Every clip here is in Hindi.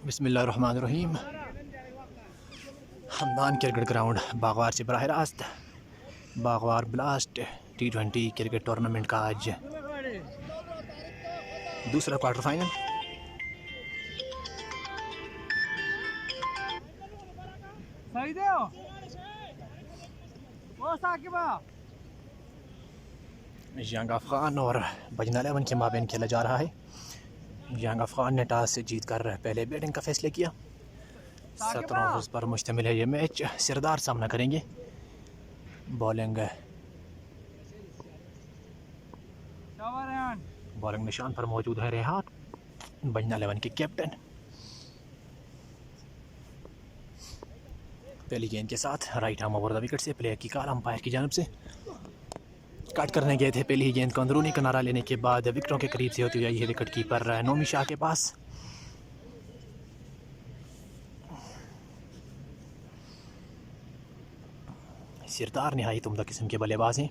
बिस्मिल्लाहिर्रहमानिर्रहीम। हमदान क्रिकेट ग्राउंड बागवार से बराह रास्त Bagwar blast T20 cricket tournament का आज दूसरा क्वार्टर फाइनल। यंग अफगान और बजना 11 के माबेन खेला जा रहा है। यंग अफगान ने टॉस जीतकर पहले बैटिंग का फैसला किया। 17 ओवर्स पर मुश्तमिल है ये मैच। सरदार सामना करेंगे। बॉलिंग निशान पर मौजूद है रेहान, बजना 11 के कैप्टन। पहली गेंद के साथ right arm over the wicket से प्लेयर की कॉल अंपायर की जानिब से कट करने गए थे। पहली ही गेंद को अंदरूनी किनारा लेने के बाद विकेटों के करीब से होती हुई आई है विकेट कीपर नोमी शाह के पास। सरदार नहायत उम्दा किस्म के बल्लेबाज हैं।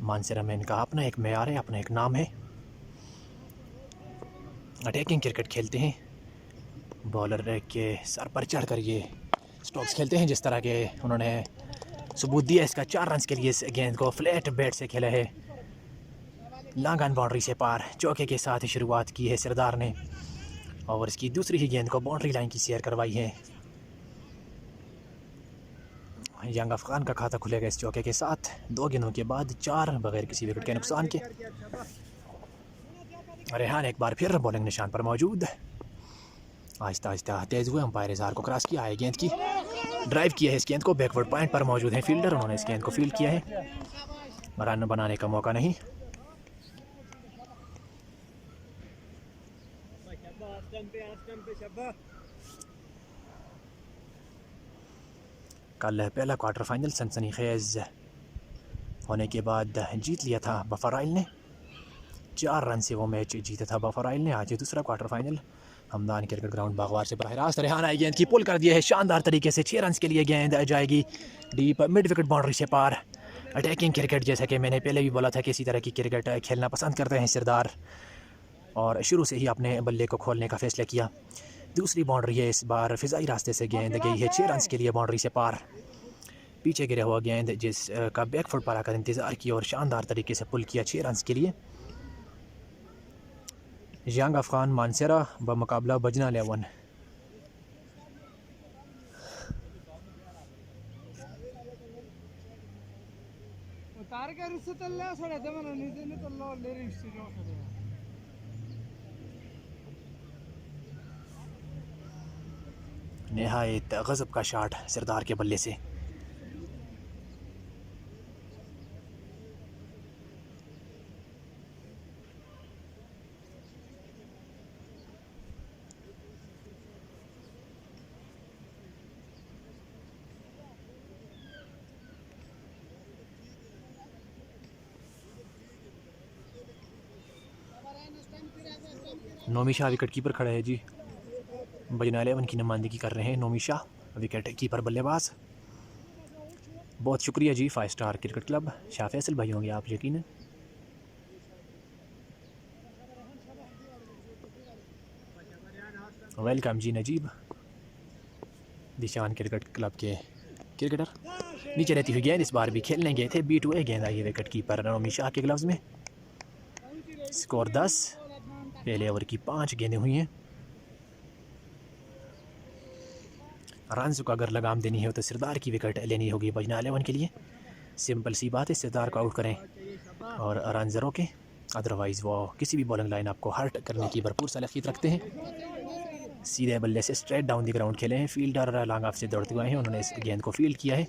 मानसरा में इनका अपना एक मेयार है, अपना एक नाम है। अटैकिंग क्रिकेट खेलते हैं। बॉलर के सर पर चढ़कर ये स्ट्रोक्स खेलते हैं, जिस तरह के उन्होंने सबूत दिया इसका। 4 रन के लिए इस गेंद को फ्लैट बैट से खेला है। लॉन्ग ऑन बाउंड्री से पार चौके के साथ शुरुआत की है सरदार ने और इसकी दूसरी ही गेंद को बाउंड्री लाइन की सैर करवाई है। यंग अफगान का खाता खुलेगा इस चौके के साथ। 2 गेंदों के बाद 4 बगैर किसी विकेट के नुकसान के। रेहान एक बार फिर बॉलिंग निशान पर मौजूद। आहिस्ता आहिस्ता तेज हुए अंपायर इजहार को क्रॉस किया है। गेंद की ड्राइव किया है। इस गेंद को बैकवर्ड पॉइंट पर मौजूद है फील्डर, उन्होंने इस गेंद को फील्ड किया है। रन बनाने का मौका नहीं। कल पहला क्वार्टर फाइनल सनसनीखेज होने के बाद जीत लिया था बफराइल ने। 4 रन से वो मैच जीता था बफराइल ने। आज दूसरा quarter final Hamdan cricket ground Bagwar से बराह रास्त। रेहान आई गेंद की पुल कर दिया है शानदार तरीके से। 6 रन के लिए गेंद जाएगी डीप मिड विकेट बाउंड्री से पार। अटैकिंग क्रिकेट, जैसा कि मैंने पहले भी बोला था कि इसी तरह की क्रिकेट खेलना पसंद करते हैं सरदार, और शुरू से ही अपने बल्ले को खोलने का फैसला किया। दूसरी बाउंड्री है, इस बार फिजाई रास्ते से गेंद गई है 6 रन के लिए बाउंड्री से पार। पीछे गिरा हुआ गेंद जिसका बैकफुट पर आकर इंतज़ार किया और शानदार तरीके से पुल किया 6 रन के लिए। यंग अफगान मानसरा बमुकाबला बजना 11। नहायत गजब का शॉट सरदार के बल्ले से। नोमी शाह विकेट कीपर खड़ा है जी। बजना 11 की नुमाइंदगी कर रहे हैं नोमी शाह विकेट कीपर बल्लेबाज। बहुत शुक्रिया जी 5 star cricket club. Shah Faisal भाई होंगे आप यकीनन। वेलकम जी नजीब, दिशान क्रिकेट क्लब के क्रिकेटर। नीचे रहती हुई गेंद इस बार भी खेलने गए थे, बीट हुए गेंद आई है विकेट कीपर नोमी शाह के ग्लव्स में। स्कोर 10। पहले ओवर की 5 गेंदें हुई हैं। रन्स को अगर लगाम देनी है तो सरदार की विकेट लेनी होगी बजना 11 के लिए। सिंपल सी बात है, सरदार को आउट करें और रन रोकें, अदरवाइज़ वो किसी भी बॉलिंग लाइन आपको हर्ट करने की भरपूर सलाहियत रखते हैं। सीधे बल्ले से स्ट्रेट डाउन द ग्राउंड खेले हैं। फील्डर लॉन्ग ऑफ से दौड़ते हुए हैं, उन्होंने इस गेंद को फील्ड किया है।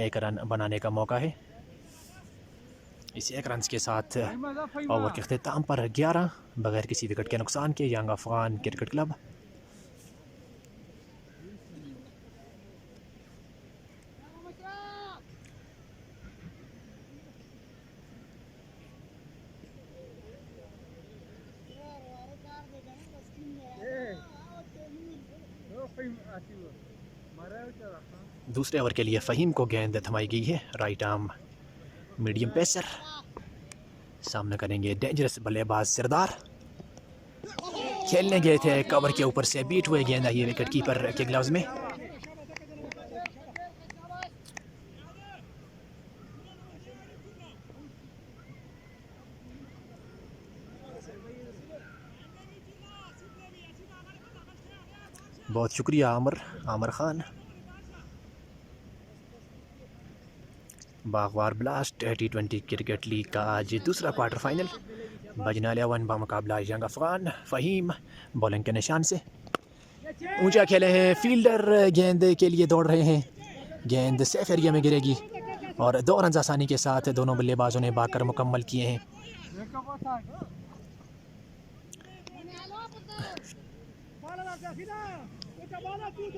1 रन बनाने का मौका है। इस 1 रन के साथ ओवर के अख्ताम पर 11 बगैर किसी विकेट के नुकसान के यंग अफगान क्रिकेट क्लब दूसरे ओवर के लिए फ़हीम को गेंद थमाई गई है। राइट आर्म मीडियम पेसर, सामना करेंगे डेंजरस बल्लेबाज सरदार। खेलने गए थे, कवर के ऊपर से बीट हुए, गेंद आई है विकेट कीपर के ग्लव्स में। बहुत शुक्रिया Aamer Khan. Bagwar blast T20 cricket league का आज दूसरा क्वार्टर फाइनल बजना 11 बामुकाबला यंग अफगान। फ़हीम बॉलिंग के निशान से ऊंचा खेले हैं, फील्डर गेंद के लिए दौड़ रहे हैं, गेंद सेफ एरिया में गिरेगी और 2 रन आसानी के साथ दोनों बल्लेबाजों ने बाकर मुकम्मल किए हैं।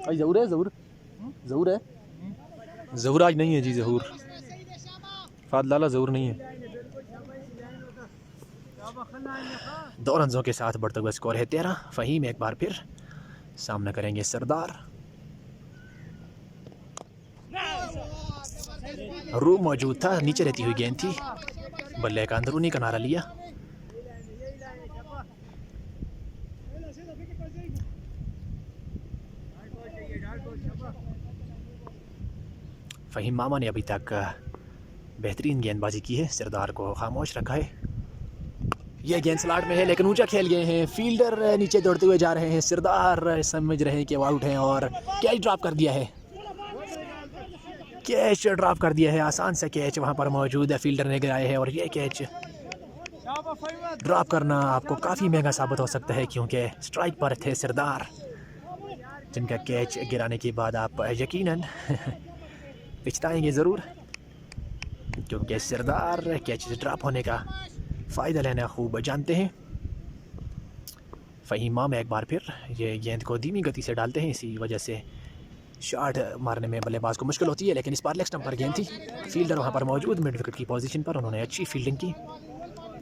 ज़हूर है, ज़हूर है, ज़हूर आज नहीं है जी, ज़हूर फादलाला ज़हूर नहीं है। 2 रनों के साथ बढ़ता हुआ स्कोर है 13। फ़हीम एक बार फिर सामना करेंगे सरदार। रू मौजूद था, नीचे रहती हुई गेंद थी, बल्ले का अंदरूनी किनारा लिया। फ़हीम मामा ने अभी तक बेहतरीन गेंदबाजी की है, सरदार को खामोश रखा है। यह गेंद स्लॉट में है लेकिन ऊंचा खेल गए हैं, फील्डर नीचे दौड़ते हुए जा रहे हैं, सरदार समझ रहे हैं कि वो आउट हैं और कैच ड्रॉप कर दिया है। कैच ड्रॉप कर दिया है, आसान सा कैच वहां पर मौजूद है, फील्डर ने गिराया है और ये कैच ड्रॉप करना आपको काफ़ी महंगा साबित हो सकता है क्योंकि स्ट्राइक पर थे सरदार, जिनका कैच गिराने के बाद आप यकीनन पछताएंगे ज़रूर, क्योंकि सरदार कैच ड्रॉप होने का फ़ायदा लेना खूब जानते हैं। फ़हीम मामा एक बार फिर ये गेंद को धीमी गति से डालते हैं, इसी वजह से शॉट मारने में बल्लेबाज को मुश्किल होती है, लेकिन इस बार लेग स्टंप पर गेंद थी, फील्डर वहाँ पर मौजूद मिड विकेट की पोजीशन पर, उन्होंने अच्छी फील्डिंग की,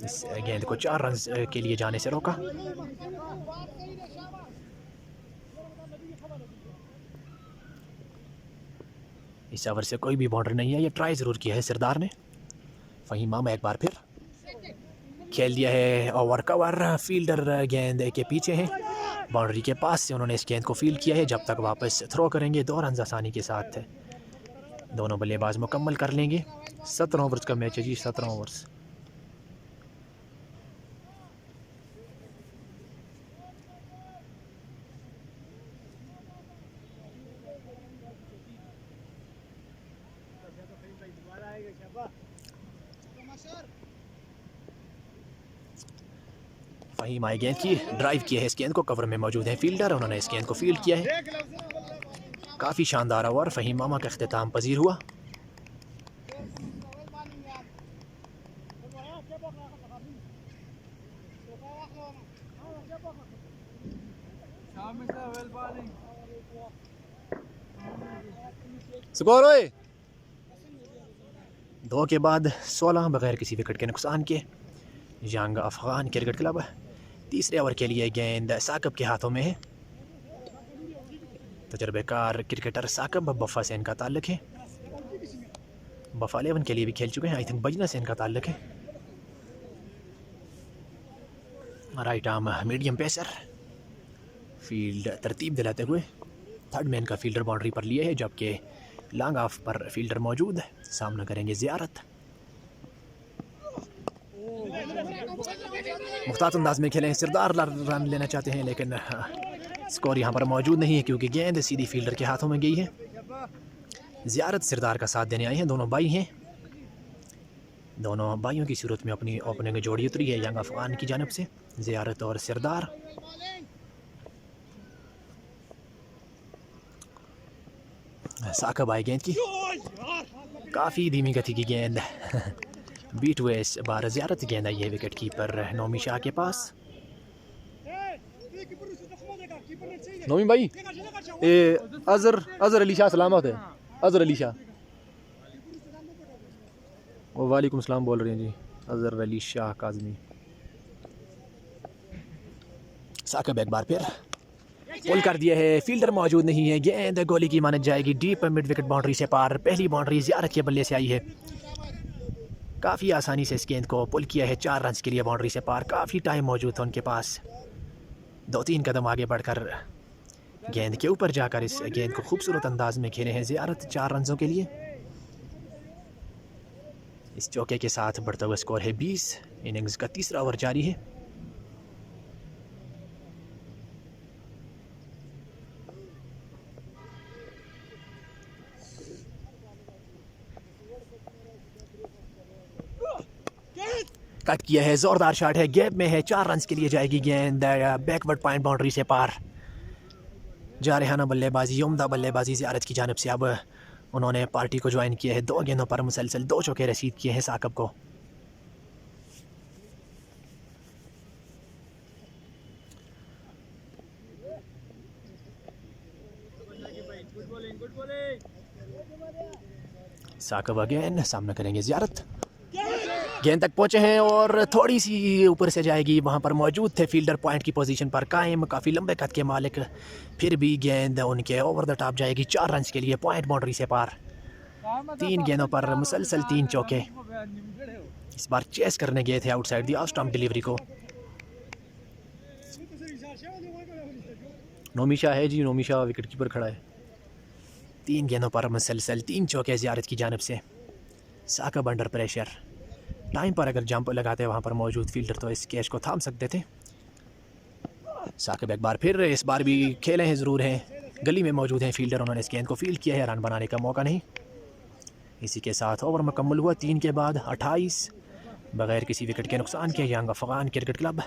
इस गेंद को 4 रन के लिए जाने से रोका। इस ओवर से कोई भी बाउंड्री नहीं है, ये ट्राई ज़रूर किया है सरदार ने। फ़हीम मामा एक बार फिर खेल दिया है ओवर कवर, फील्डर गेंद के पीछे है, बाउंड्री के पास से उन्होंने इस गेंद को फील्ड किया है। जब तक वापस थ्रो करेंगे 2 रन आसानी के साथ दोनों बल्लेबाज मुकम्मल कर लेंगे। 17 ओवर्स का मैच है जी, 17 ओवर्स। फ़हीम आए गेंद की ड्राइव किया है, इस गेंद को कवर में मौजूद है फील्डर, उन्होंने इस गेंद को फील्ड किया है। काफ़ी शानदार ओवर फ़हीम मामा का इख्तिताम पजीर हुआ। स्कोर होए 2 के बाद 16 बगैर किसी विकेट के नुकसान के यंग अफगान क्रिकेट क्लब। तीसरे ओवर के लिए गेंद साकब के हाथों में है, तजर्बेकार क्रिकेटर साकब, बफा से इनका ताल्लुक है, बफा 11 के लिए भी खेल चुके हैं, आई थिंक बजना से इनका ताल्लुक है। Right arm medium pacer, field तरतीब दिलाते हुए थर्ड मैन का फील्डर बाउंड्री पर लिए है, जबकि लॉन्ग ऑफ पर फील्डर मौजूद है। सामना करेंगे ज़ियारत, मुख्तार अंदाज में खेलें, सरदार रन लेना चाहते हैं लेकिन स्कोर यहाँ पर मौजूद नहीं है क्योंकि गेंद सीधी फील्डर के हाथों में गई है। ज़ियारत सरदार का साथ देने आए हैं, दोनों भाई हैं, दोनों भाइयों की सूरत में अपनी ओपनिंग जोड़ी उतरी है यंग अफगान की जानिब से, ज़ियारत और सरदार। साकब आए गेंद की, काफ़ी धीमी गति की गेंद बीट हुए इस बार ज़ियारत, गेंद आई है विकेट कीपर नौमी शाह के पास। नौमी भाई अजहर अली शाह सलामत है, अजहर अली शाह, वालेकुम सलाम बोल रहे हैं जी, अजहर अली शाह काज़मी। साकब एक बार फिर पुल कर दिया है, फील्डर मौजूद नहीं है, गेंद गोली की मानी जाएगी डीप मिड विकेट बाउंड्री से पार। पहली बाउंड्री ज़ियारत के बल्ले से आई है, काफ़ी आसानी से इस गेंद को पुल किया है 4 रन के लिए बाउंड्री से पार। काफ़ी टाइम मौजूद था उनके पास, 2-3 कदम आगे बढ़कर गेंद के ऊपर जाकर इस गेंद को खूबसूरत अंदाज में खेले हैं ज़ियारत 4 रनों के लिए। इस चौके के साथ बढ़ता हुआ स्कोर है 20। इनिंग्स का तीसरा ओवर जारी है। कट किया है, जोरदार शॉट है, गैप में है, 4 रन के लिए जाएगी गेंद बैकवर्ड पॉइंट बाउंड्री से पार। जारहाना बल्लेबाजी, उम्दा बल्लेबाजी ज़ियारत की जानिब से। अब उन्होंने पार्टी को ज्वाइन किया है, 2 गेंदों पर मुसलसल 2 चौके रसीद किए हैं साकिब को। साकिब अगेन सामना करेंगे ज़ियारत, गेंद तक पहुंचे हैं और थोड़ी सी ऊपर से जाएगी। वहां पर मौजूद थे फील्डर पॉइंट की पोजीशन पर कायम, काफ़ी लंबे कद के मालिक, फिर भी गेंद उनके ओवर द टॉप जाएगी 4 रन के लिए पॉइंट बाउंड्री से पार। 3 गेंदों पर मुसलसल 3 चौके। इस बार चेस करने गए थे outside the off stump delivery को। नोमिशा है जी, नोमिशा विकेट कीपर खड़ा है। 3 गेंदों पर मुसलसल 3 चौके ज़ियारत की जानिब से। साकिब अंडर प्रेशर, टाइम पर अगर जंप लगाते वहाँ पर मौजूद फील्डर तो इस कैच को थाम सकते थे। साकिब एक बार फिर, इस बार भी खेले हैं ज़रूर हैं, गली में मौजूद हैं फील्डर, उन्होंने इस गेंद को फील्ड किया है, रन बनाने का मौका नहीं। इसी के साथ ओवर मुकम्मल हुआ 3 के बाद 28 बगैर किसी विकेट के नुकसान के young Afghan cricket club.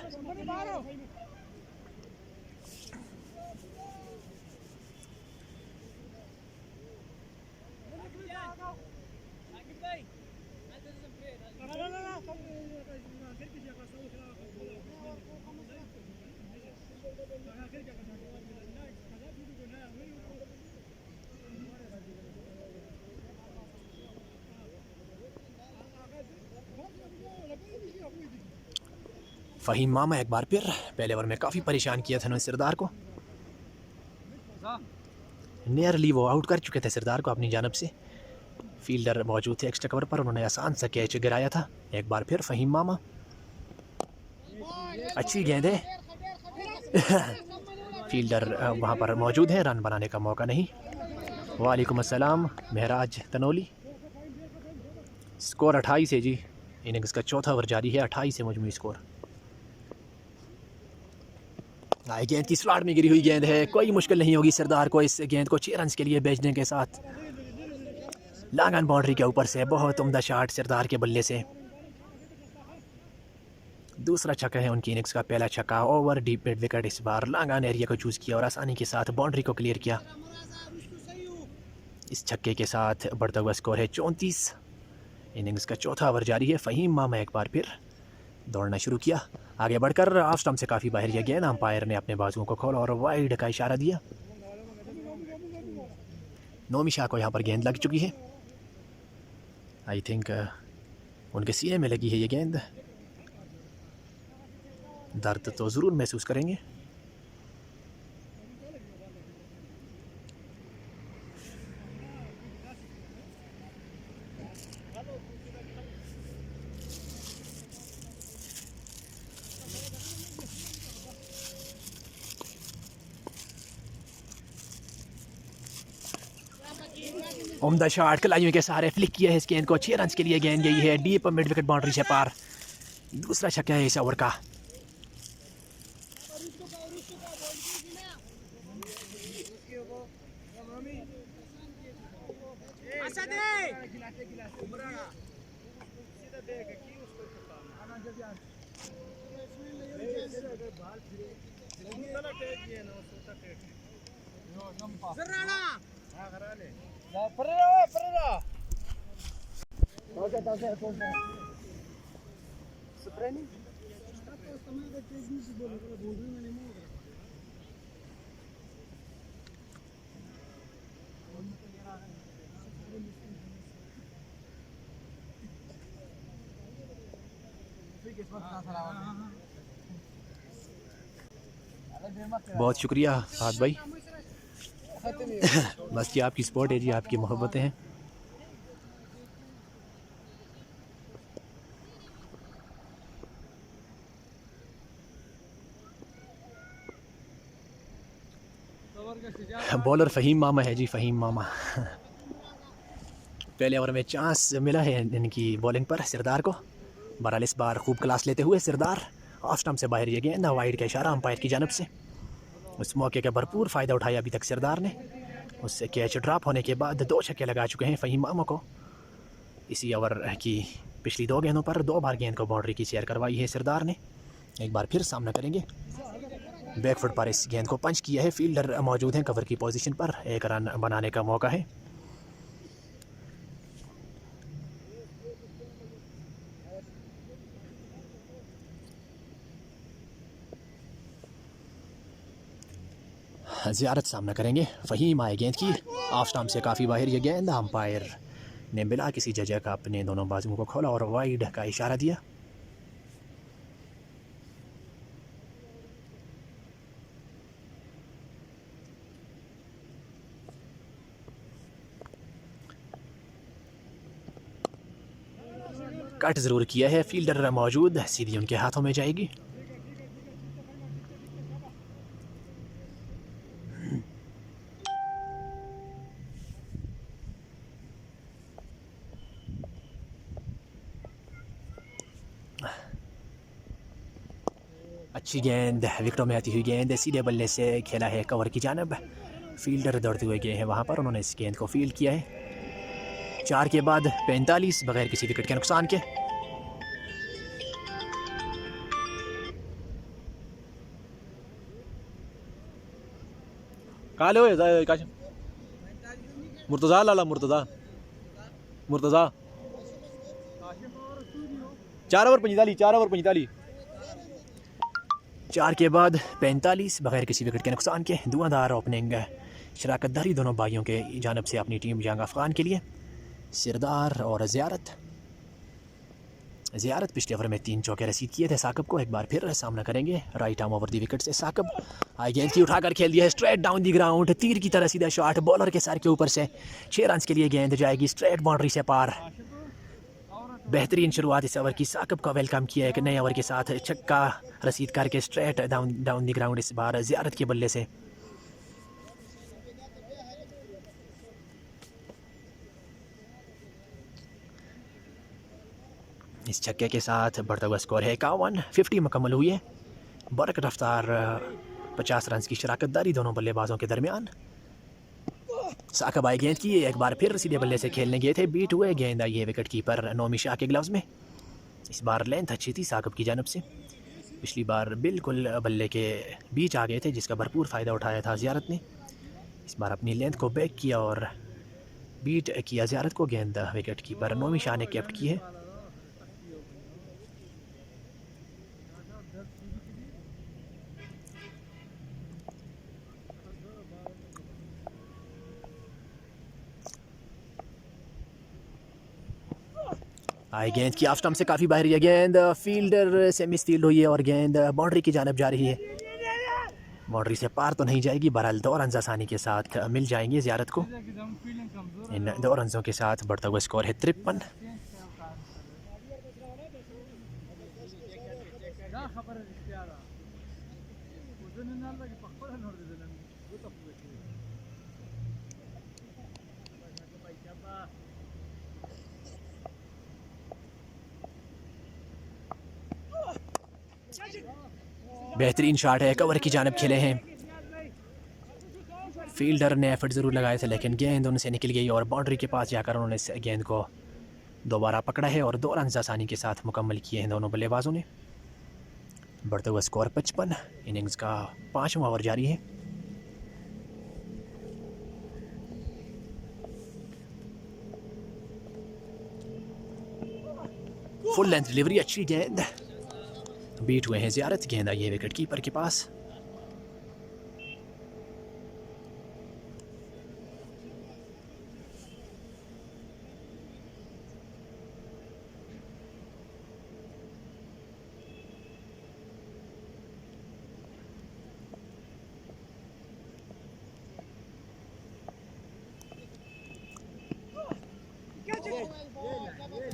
Faheem Mama एक बार फिर, पहले ओवर में काफ़ी परेशान किया था उन्होंने सिरदार को, नियरली वो आउट कर चुके थे सिरदार को अपनी जानब से। फील्डर मौजूद थे एक्स्ट्रा कवर पर, उन्होंने आसान सा कैच गिराया था। एक बार फिर फ़हीम मामा, अच्छी गेंद है फील्डर वहाँ पर मौजूद है, रन बनाने का मौका नहीं। वालेकुम अस्सलाम महराज तनोली। स्कोर 28 है जी, इनिंग्स का चौथा ओवर जारी है, 28 है मजमूई स्कोर। गेंद की स्लॉट में गिरी हुई गेंद है, कोई मुश्किल नहीं होगी सरदार को इस गेंद को 6 रन के लिए भेजने के साथ। लॉन्ग ऑन बाउंड्री के ऊपर से बहुत उम्दा शॉट सरदार के बल्ले से। दूसरा छक्का है उनकी इनिंग्स का, पहला छक्का ओवर डीप मिड विकेट। इस बार लॉन्ग ऑन एरिया को चूज़ किया और आसानी के साथ बाउंड्री को क्लियर किया। इस छक्के के साथ बढ़ता हुआ स्कोर है 34। इनिंग्स का चौथा ओवर जारी है। फ़हीम मामा एक बार फिर दौड़ना शुरू किया, आगे बढ़कर ऑफ स्टंप से काफ़ी बाहर यह गेंद, अंपायर ने अपने बाजुओं को खोला और वाइड का इशारा दिया। नोमिशा को यहाँ पर गेंद लग चुकी है, आई थिंक उनके सीने में लगी है ये गेंद, दर्द तो ज़रूर महसूस करेंगे। उम्दा शॉट कलाइयों के सहारे फ्लिक किया है इस गेंद को, 6 रन के लिए गेंद गई है डीप मिड विकेट बाउंड्री से पार। दूसरा छक्का है इस ओवर का। बहुत शुक्रिया फहद भाई। बस जी आपकी सपोर्ट है जी, आपकी मोहब्बतें हैं। बॉलर फ़हीम मामा है जी, फ़हीम मामा। पहले ओवर में चांस मिला है इनकी बॉलिंग पर सिरदार को। बहरहाल इस बार खूब क्लास लेते हुए सिरदार ऑफ स्टंप से बाहर ये गेंद, वाइड का इशारा अंपायर की जानब से। उस मौके का भरपूर फ़ायदा उठाया अभी तक सिरदार ने। उससे कैच ड्रॉप होने के बाद 2 छक्के लगा चुके हैं फ़हीम मामा को। इसी ओवर की पिछली 2 गेंदों पर 2 बार गेंद को बाउंड्री की सैर करवाई है सिरदार ने। एक बार फिर सामना करेंगे। बैकफुट पर इस गेंद को पंच किया है, फील्डर मौजूद हैं कवर की पोजीशन पर, 1 रन बनाने का मौका है। ज़ियारत सामना करेंगे। फ़हीम आए गेंद की ऑफ स्टंप से काफ़ी बाहर ये गेंद। अंपायर ने बिला किसी जगह का अपने दोनों बाजुओं को खोला और वाइड का इशारा दिया। कट ज़रूर किया है, फील्डर मौजूद, सीधी उनके हाथों में जाएगी। अच्छी गेंद, विकेटों में आती हुई गेंद सीधे बल्ले से खेला है कवर की जानब। फील्डर दौड़ते हुए गए हैं वहाँ पर, उन्होंने इस गेंद को फील्ड किया है। 4 के बाद 45 बगैर किसी विकेट के नुकसान के। काले हो मुर्तज़ा लाला मुर्तज़ा 4 ओवर 45 4 के बाद 45 बगैर किसी विकेट के नुकसान के। धुआंधार ओपनिंग शराकत दारी दोनों भाइयों के जानब से अपनी टीम जंग अफगान के लिए। सिरदार और ज़ियारत पिछले ओवर में 3 चौके रसीद किए थे साकिब को। एक बार फिर सामना करेंगे right arm over the wicket से साकिब। हाई गेंद की उठाकर खेल दिया है स्ट्रेट डाउन दी ग्राउंड, तीर की तरह सीधा शॉट बॉलर के सर के ऊपर से। 6 रन के लिए गेंद जाएगी स्ट्रेट बाउंड्री से पार। बेहतरीन शुरुआत इस ओवर की, साकिब का वेलकम किया एक नए ओवर के साथ, छक्का रसीद करके स्ट्रेट डाउन दी ग्राउंड इस बार ज़ियारत के बल्ले से। इस छक्के के साथ बढ़ता हुआ स्कोर है 51। 50 मुकम्मल हुई है। बरक रफ्तार 50 रन की शराकत दारी दोनों बल्लेबाजों के दरमियान। साकिब आई गेंद की, एक बार फिर सीधे बल्ले से खेलने गए थे, बीट हुए, गेंद आई है विकेट कीपर नोमी शाह के ग्लव्स में। इस बार लेंथ अच्छी थी साकिब की जानब से। पिछली बार बिल्कुल बल्ले के बीच आ गए थे, जिसका भरपूर फ़ायदा उठाया था ज़ियारत ने। इस बार अपनी लेंथ को बैक किया और बीट किया ज़ियारत को। गेंद विकेट कीपर नोमी शाह ने कैप्ट की है। आई गेंद की ऑफ स्टंप से काफ़ी बाहर ये गेंद, फील्डर से मिस फील्ड हुई है और गेंद बाउंड्री की जानब जा रही है। बाउंड्री से पार तो नहीं जाएगी, बहरहाल 2 रन आसानी के साथ मिल जाएंगे ज़ियारत को। इन 2 रनों के साथ बढ़ता हुआ स्कोर है 53। बेहतरीन शॉट है, कवर की जानब खेले हैं। फील्डर ने एफर्ट ज़रूर लगाए थे, लेकिन गेंद उनसे निकल गई और बाउंड्री के पास जाकर उन्होंने इस गेंद को दोबारा पकड़ा है और 2 रन आसानी के साथ मुकम्मल किए हैं दोनों बल्लेबाजों ने। बढ़ता हुआ स्कोर 55। इनिंग्स का 5वां ओवर जारी है। फुल लेंथ डिलीवरी, अच्छी गेंद, बीट हुए हैं ज़ियारत, गेंद आई है विकेट कीपर के पास।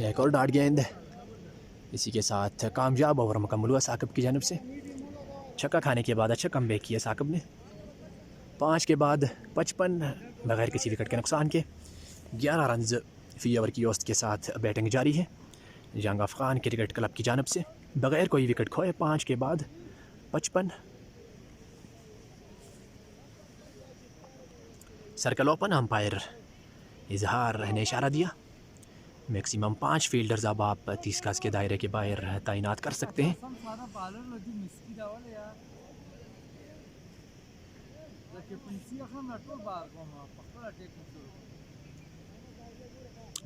एक और डाट गेंद, इसी के साथ कामयाब ओवर मुकम्मल हुआ साकिब की जानिब से। छक्का खाने के बाद अच्छा कमबैक किया साकिब ने। 5 के बाद 55 बगैर किसी विकेट के नुकसान के 11 रन फ़ी ओवर की औसत के साथ बैटिंग जारी है जंग अफ़गान क्रिकेट क्लब की जानिब से। बगैर कोई विकेट खोए 5 के बाद 55। सर्कल ओपन, अंपायर इजहार ने इशारा दिया। मैक्सिमम 5 फील्डर्स अब आप 30 गज के दायरे के बाहर तैनात कर सकते हैं।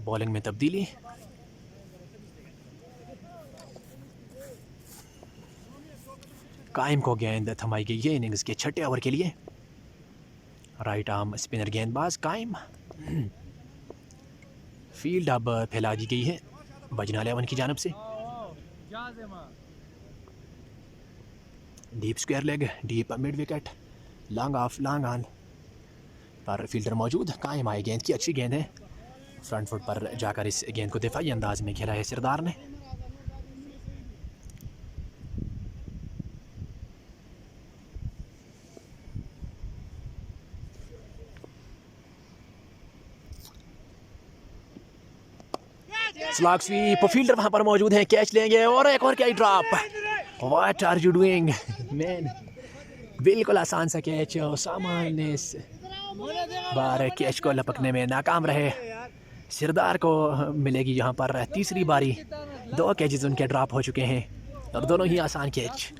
बॉलिंग में तब्दीली, कायम को गेंद थमाई गई है इनिंग्स के 6ठे ओवर के लिए। राइट आर्म स्पिनर गेंदबाज कायम। फील्ड अब फैला दी गई है बजना 11 की जानिब से। Deep square leg, deep mid wicket, long off long on पर फील्डर मौजूद। कायम आए गेंद की, अच्छी गेंद है। फ्रंट फुट पर जाकर इस गेंद को दिफाई अंदाज में खेला है सिरदार ने। स्लॉग स्वीप, फील्डर वहां पर मौजूद है, कैच लेंगे और एक और क्या drop. What are you doing man. बिल्कुल आसान सा कैच, सामान्य इस बार कैच को लपकने में नाकाम रहे। सिरदार को मिलेगी यहाँ पर तीसरी बारी। 2 कैचेस उनके ड्रॉप हो चुके हैं और दोनों ही आसान कैच।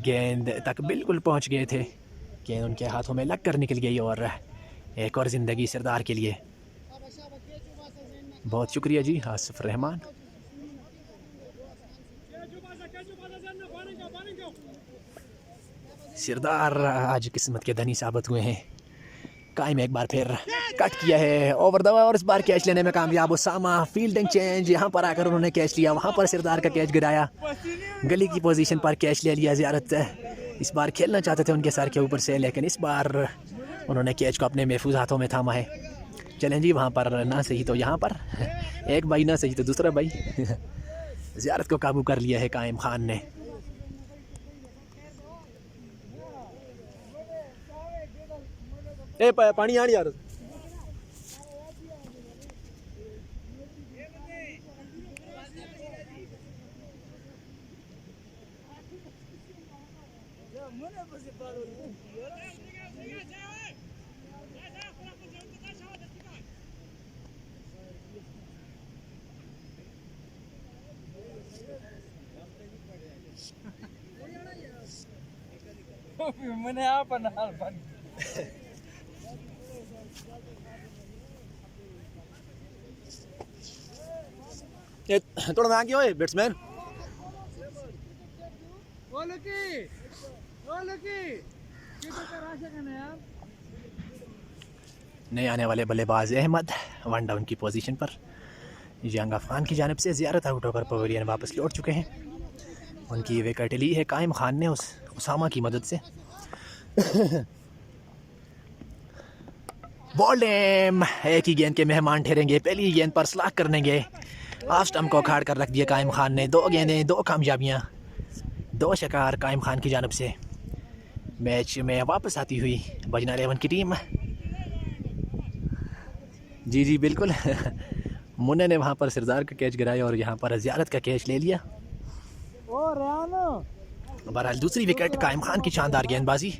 गेंद तक बिल्कुल पहुँच गए थे, गेंद उनके हाथों में लग कर निकल गई और एक और ज़िंदगी सिरदार के लिए। बहुत शुक्रिया जी आसिफ रहमान। सिरदार आज किस्मत के धनी साबित हुए हैं। कायम एक बार फिर कट किया है ओवर द और इस बार कैच लेने में कामयाब उसामा। फील्डिंग चेंज, यहाँ पर आकर उन्होंने कैच लिया, वहाँ पर सिरदार का कैच गिराया, गली की पोजीशन पर कैच ले लिया। ज़ियारत इस बार खेलना चाहते थे उनके सर के ऊपर से, लेकिन इस बार उन्होंने कैच को अपने महफूज हाथों में थामा है। चलें जी, वहाँ पर ना सही तो यहाँ पर, एक भाई ना सही तो दूसरा भाई। ज़ियारत को काबू कर लिया है कायम खान ने। ए पानी आनी यार। मैंने आप थोड़ा महंगी हो बैट्समैन। नए आने वाले बल्लेबाज अहमद 1 डाउन की पोजीशन पर जंग अफ़गान की जानिब से। ज़ियारत आउट होकर पवेलियन वापस लौट चुके हैं। उनकी विकेट ली है कायम खान ने उसामा की मदद से। बॉल्ड एक ही गेंद के मेहमान ठहरेंगे, पहली गेंद पर स्लॉग करने गए, ऑफ स्टंप को उखाड़ कर रख दिया कायम खान ने। 2 गेंदें 2 कामयाबियाँ, 2 शिकार कायम खान की जानिब से। मैच में वापस आती हुई बजना 11 की टीम। जी जी बिल्कुल। मुन्ने ने वहाँ पर सिरदार का कैच गिराया और यहाँ पर ज़ियारत का कैच ले लिया। बहरहाल दूसरी विकेट कायम खान की शानदार गेंदबाजी,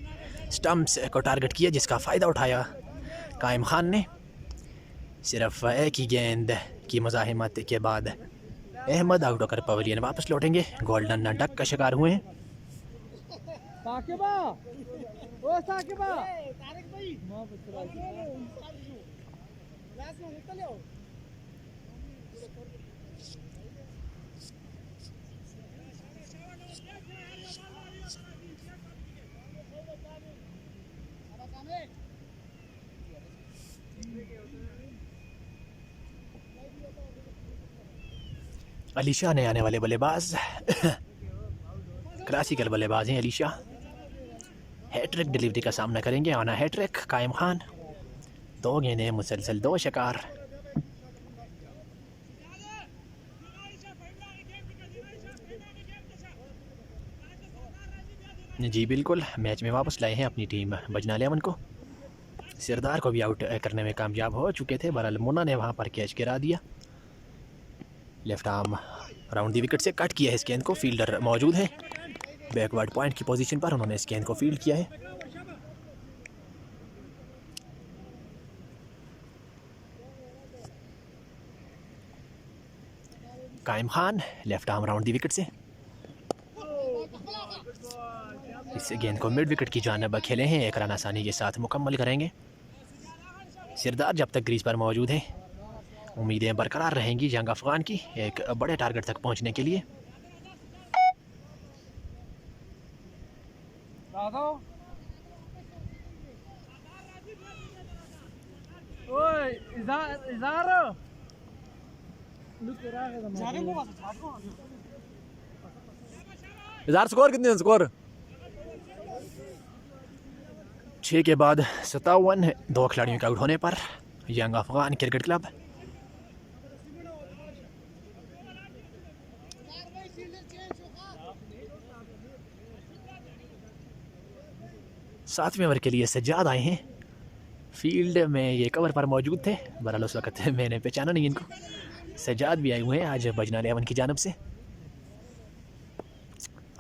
स्टम्प्स को टारगेट किया जिसका फ़ायदा उठाया कायम खान ने। सिर्फ एक ही गेंद की मज़ाहिमत के बाद अहमद आउट होकर पवेलियन वापस लौटेंगे। गोल्डन डक का शिकार हुए हैं। अलीशा ने आने वाले बल्लेबाज, क्लासिकल बल्लेबाज हैं अलीशा। हैट्रिक डिलीवरी का सामना करेंगे, आना हैट्रिक कायम खान। 2 गेंदें मुसलसल 2 शिकार। जी बिल्कुल, मैच में वापस लाए हैं अपनी टीम बजना 11 को। सरदार को भी आउट करने में कामयाब हो चुके थे। बहरहाल मुन्ना ने वहाँ पर कैच गिरा दिया। लेफ्ट आर्म राउंड दी विकेट से कट किया है इस गेंद को। फील्डर मौजूद है बैकवर्ड पॉइंट की पोजीशन पर, उन्होंने इस गेंद को फील्ड किया है। कायम खान लेफ्ट आर्म राउंड दी विकेट से इस गेंद को मिड विकेट की जानिब खेले हैं। एक रन आसानी के साथ मुकम्मल करेंगे। सरदार जब तक क्रीज पर मौजूद है उम्मीदें बरकरार रहेंगी जंग अफगान की एक बड़े टारगेट तक पहुंचने के लिए। इधर स्कोर कितने हैं स्कोर? 6 के बाद 57, 2 खिलाड़ियों के आउट होने पर यंग अफगान क्रिकेट क्लब सातवें ओवर के लिए सज्जाद आए हैं। फील्ड में ये कवर पर मौजूद थे। बहरहाल उस वक्त मैंने पहचाना नहीं इनको। सज्जाद भी आए हुए हैं आज बजना 11 की जानब से।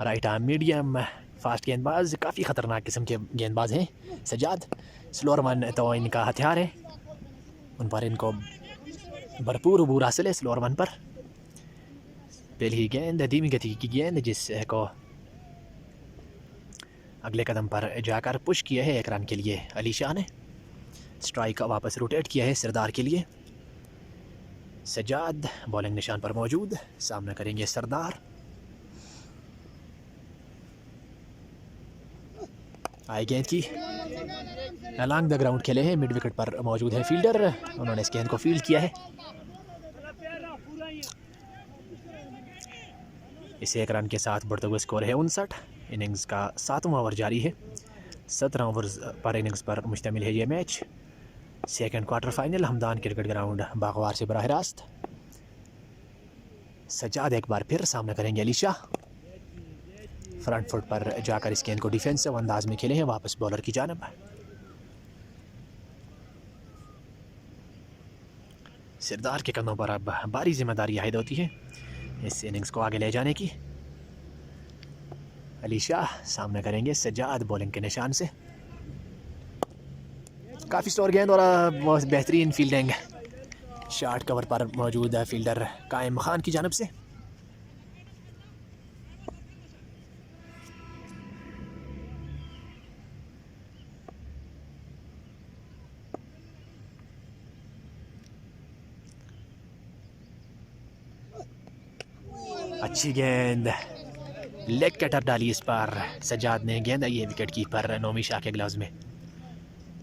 राइट आर्म मीडियम फास्ट गेंदबाज, काफ़ी ख़तरनाक किस्म के गेंदबाज हैं सज्जाद। स्लोअर वन तो इनका हथियार है, उन पर इनको भरपूर अबूर हासिल है स्लोअर वन पर। पहली ही गेंद धीमी गति की गेंद जिसको अगले कदम पर जाकर पुश किया है एक रन के लिए अली शाह ने। स्ट्राइक का वापस रोटेट किया है सरदार के लिए। सज्जाद बॉलिंग निशान पर मौजूद, सामना करेंगे सरदार। आई गेंद की अलॉन्ग द ग्राउंड खेले हैं। मिड विकेट पर मौजूद है फील्डर, उन्होंने इस गेंद को फील्ड किया है। इस एक रन के साथ बढ़ते हुए स्कोर है 59। इनिंग्स का 7वां ओवर जारी है। 17 ओवर्स पर इनिंग्स पर मुश्तमिल है ये match. Second quarter final Hamdan cricket ground Bagwar से बराह रास्त। सज्जाद एक बार फिर सामना करेंगे अली शाह। फ्रंट फुट पर जाकर इस गेंद को डिफेंसिव अंदाज में खेले हैं वापस बॉलर की जानिब। सरदार के कंधों पर अब भारी जिम्मेदारी आयद होती है इस इनिंग्स को आगे ले जाने की। अली शाह सामने करेंगे सज्जाद बॉलिंग के निशान से। काफ़ी स्लोअर गेंद और बहुत बेहतरीन फील्डिंग शॉर्ट कवर पर मौजूद है फील्डर कायम खान की जानिब से। अच्छी गेंद लेग कटर डाली इस पर सज्जाद ने। गेंद आई है विकेट कीपर नोमी शाह के ग्लव्स में।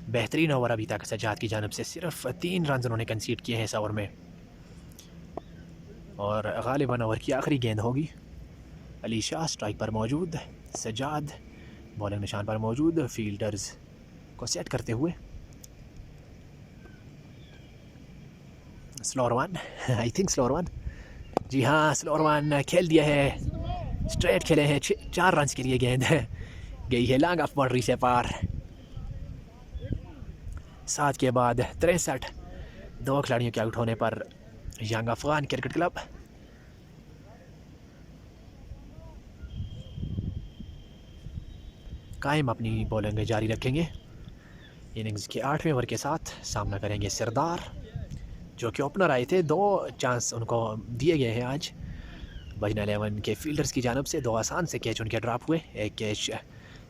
बेहतरीन ओवर अभी तक सज्जाद की जानिब से। सिर्फ 3 रन उन्होंने कंसीड किए हैं इस ओवर में और गालिबन ओवर की आखिरी गेंद होगी। अली शाह स्ट्राइक पर मौजूद, सज्जाद बॉलिंग निशान पर मौजूद, फील्डर्स को सेट करते हुए। Slower one, I think slower one, जी हाँ स्लोअर वन खेल दिया है। स्ट्रेट खेले हैं 4 रन के लिए। गेंद गई है लॉन्ग ऑफ बाउंड्री से पार। 7 के बाद 63, 2 खिलाड़ियों के आउट होने पर यंग अफगान क्रिकेट क्लब कायम अपनी बॉलिंग जारी रखेंगे। इनिंग्स के 8वें ओवर के साथ सामना करेंगे सरदार जो कि ओपनर आए थे। 2 चांस उनको दिए गए हैं आज बजना 11 के फील्डर्स की जानिब से। 2 आसान से कैच उनके ड्रॉप हुए, एक कैच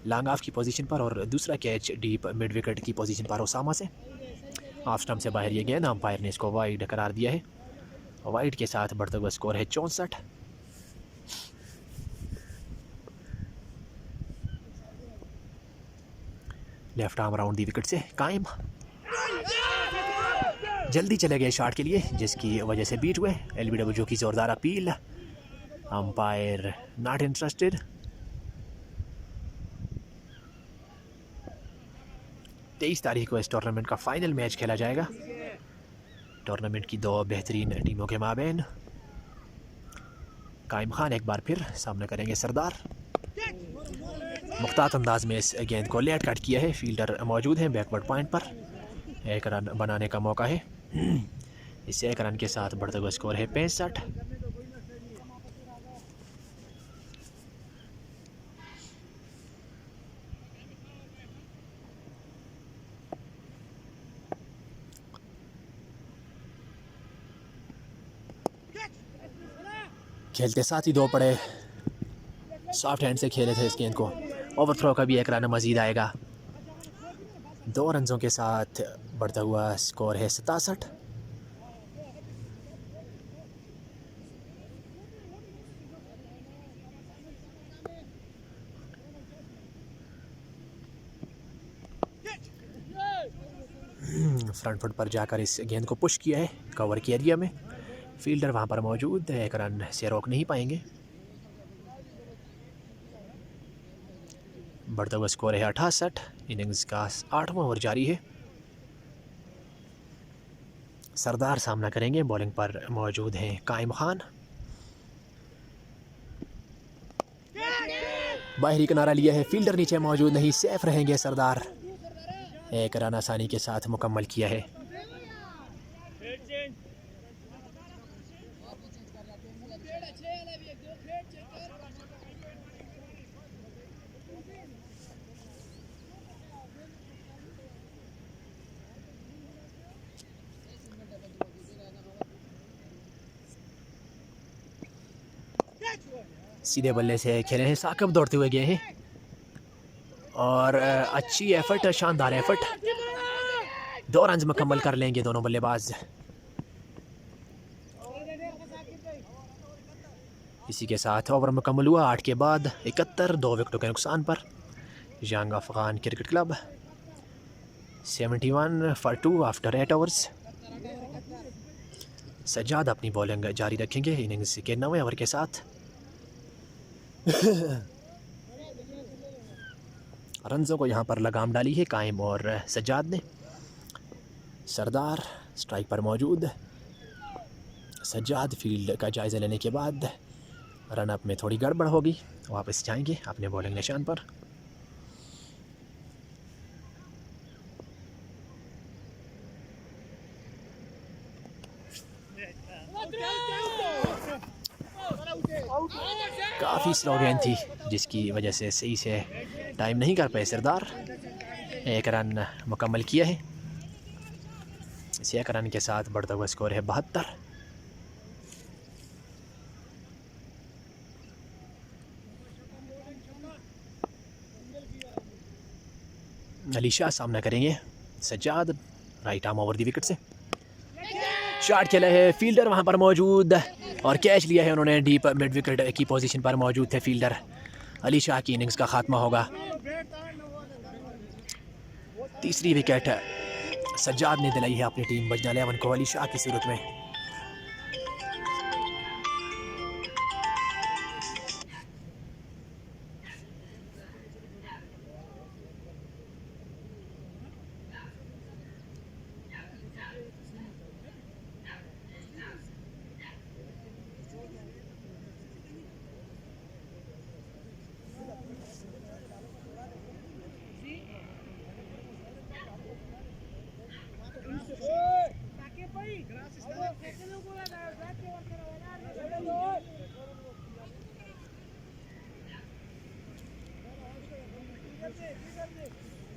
लॉन्ग ऑफ की पोजीशन पर और दूसरा कैच डीप मिड विकेट की पोजीशन पर ओसामा से। ऑफ स्टंप से बाहर ये गेंद, अंपायर ने इसको वाइड करार दिया है। वाइड के साथ बढ़ते हुए स्कोर है 64। लेफ्ट आर्म राउंड दी विकेट से कायम, जल्दी चले गए शॉट के लिए जिसकी वजह से बीट हुए। एलबीडब्ल्यू की जोरदार अपील, अंपायर नॉट इंटरेस्टेड। तेईस तारीख को इस टूर्नामेंट का फाइनल मैच खेला जाएगा। टूर्नामेंट की 2 बेहतरीन टीमों के माबेन। कायम खान एक बार फिर सामना करेंगे सरदार। मुख्तात अंदाज में इस गेंद को लेट कट किया है। फील्डर मौजूद है बैकवर्ड पॉइंट पर। एक रन बनाने का मौका है। इस एक रन के साथ बढ़ता हुआ स्कोर है 65। खेलते साथ ही दो पड़े सॉफ्ट हैंड से खेले थे इस गेंद को। ओवर थ्रो का भी एक रन मजीद आएगा। 2 रनों के साथ बढ़ता हुआ स्कोर है 67। फ्रंट फुट पर जाकर इस गेंद को पुश किया है कवर के एरिया में। फील्डर वहां पर मौजूद है, एक रन से रोक नहीं पाएंगे। बढ़ता हुआ स्कोर है 68। इनिंग्स का 8वां ओवर जारी है। सरदार सामना करेंगे। बॉलिंग पर मौजूद हैं कायम खान। बाहरी किनारा लिया है, फील्डर नीचे मौजूद नहीं, सेफ रहेंगे सरदार। एक रन आसानी के साथ मुकम्मल किया है। सीधे बल्ले से खेले हैं, साकिब दौड़ते हुए गए हैं और अच्छी एफर्ट, शानदार एफर्ट। 2 रन मुकम्मल कर लेंगे दोनों बल्लेबाज। इसी के साथ ओवर मुकम्मल हुआ 8 के बाद 71, 2 विकेटों के नुकसान पर। Young Afghan cricket club 71 for 2 after 8 overs. Sajjad अपनी बॉलिंग जारी रखेंगे इनिंग्स के 9वें ओवर के साथ। रनों को यहाँ पर लगाम डाली है कायम और सज्जाद ने। सरदार स्ट्राइक पर मौजूद। सज्जाद फील्ड का जायज़ा लेने के बाद रन अप में थोड़ी गड़बड़ होगी, वापस जाएंगे अपने बॉलिंग निशान पर। काफ़ी स्लो गेंद थी जिसकी वजह से सही से टाइम नहीं कर पाए सरदार। एक रन मुकम्मल किया है। इस एक रन के साथ बढ़ता हुआ स्कोर है 72। अली शाह सामना करेंगे Sajjad right arm over the wicket से। शॉट खेला है, फील्डर वहां पर मौजूद और कैच लिया है उन्होंने। डीप मिड विकेट की पोजीशन पर मौजूद थे फील्डर। अली शाह की इनिंग्स का खात्मा होगा। तीसरी विकेट सज्जाद ने दिलाई है अपनी टीम बजना 11 को अली शाह की सूरत में।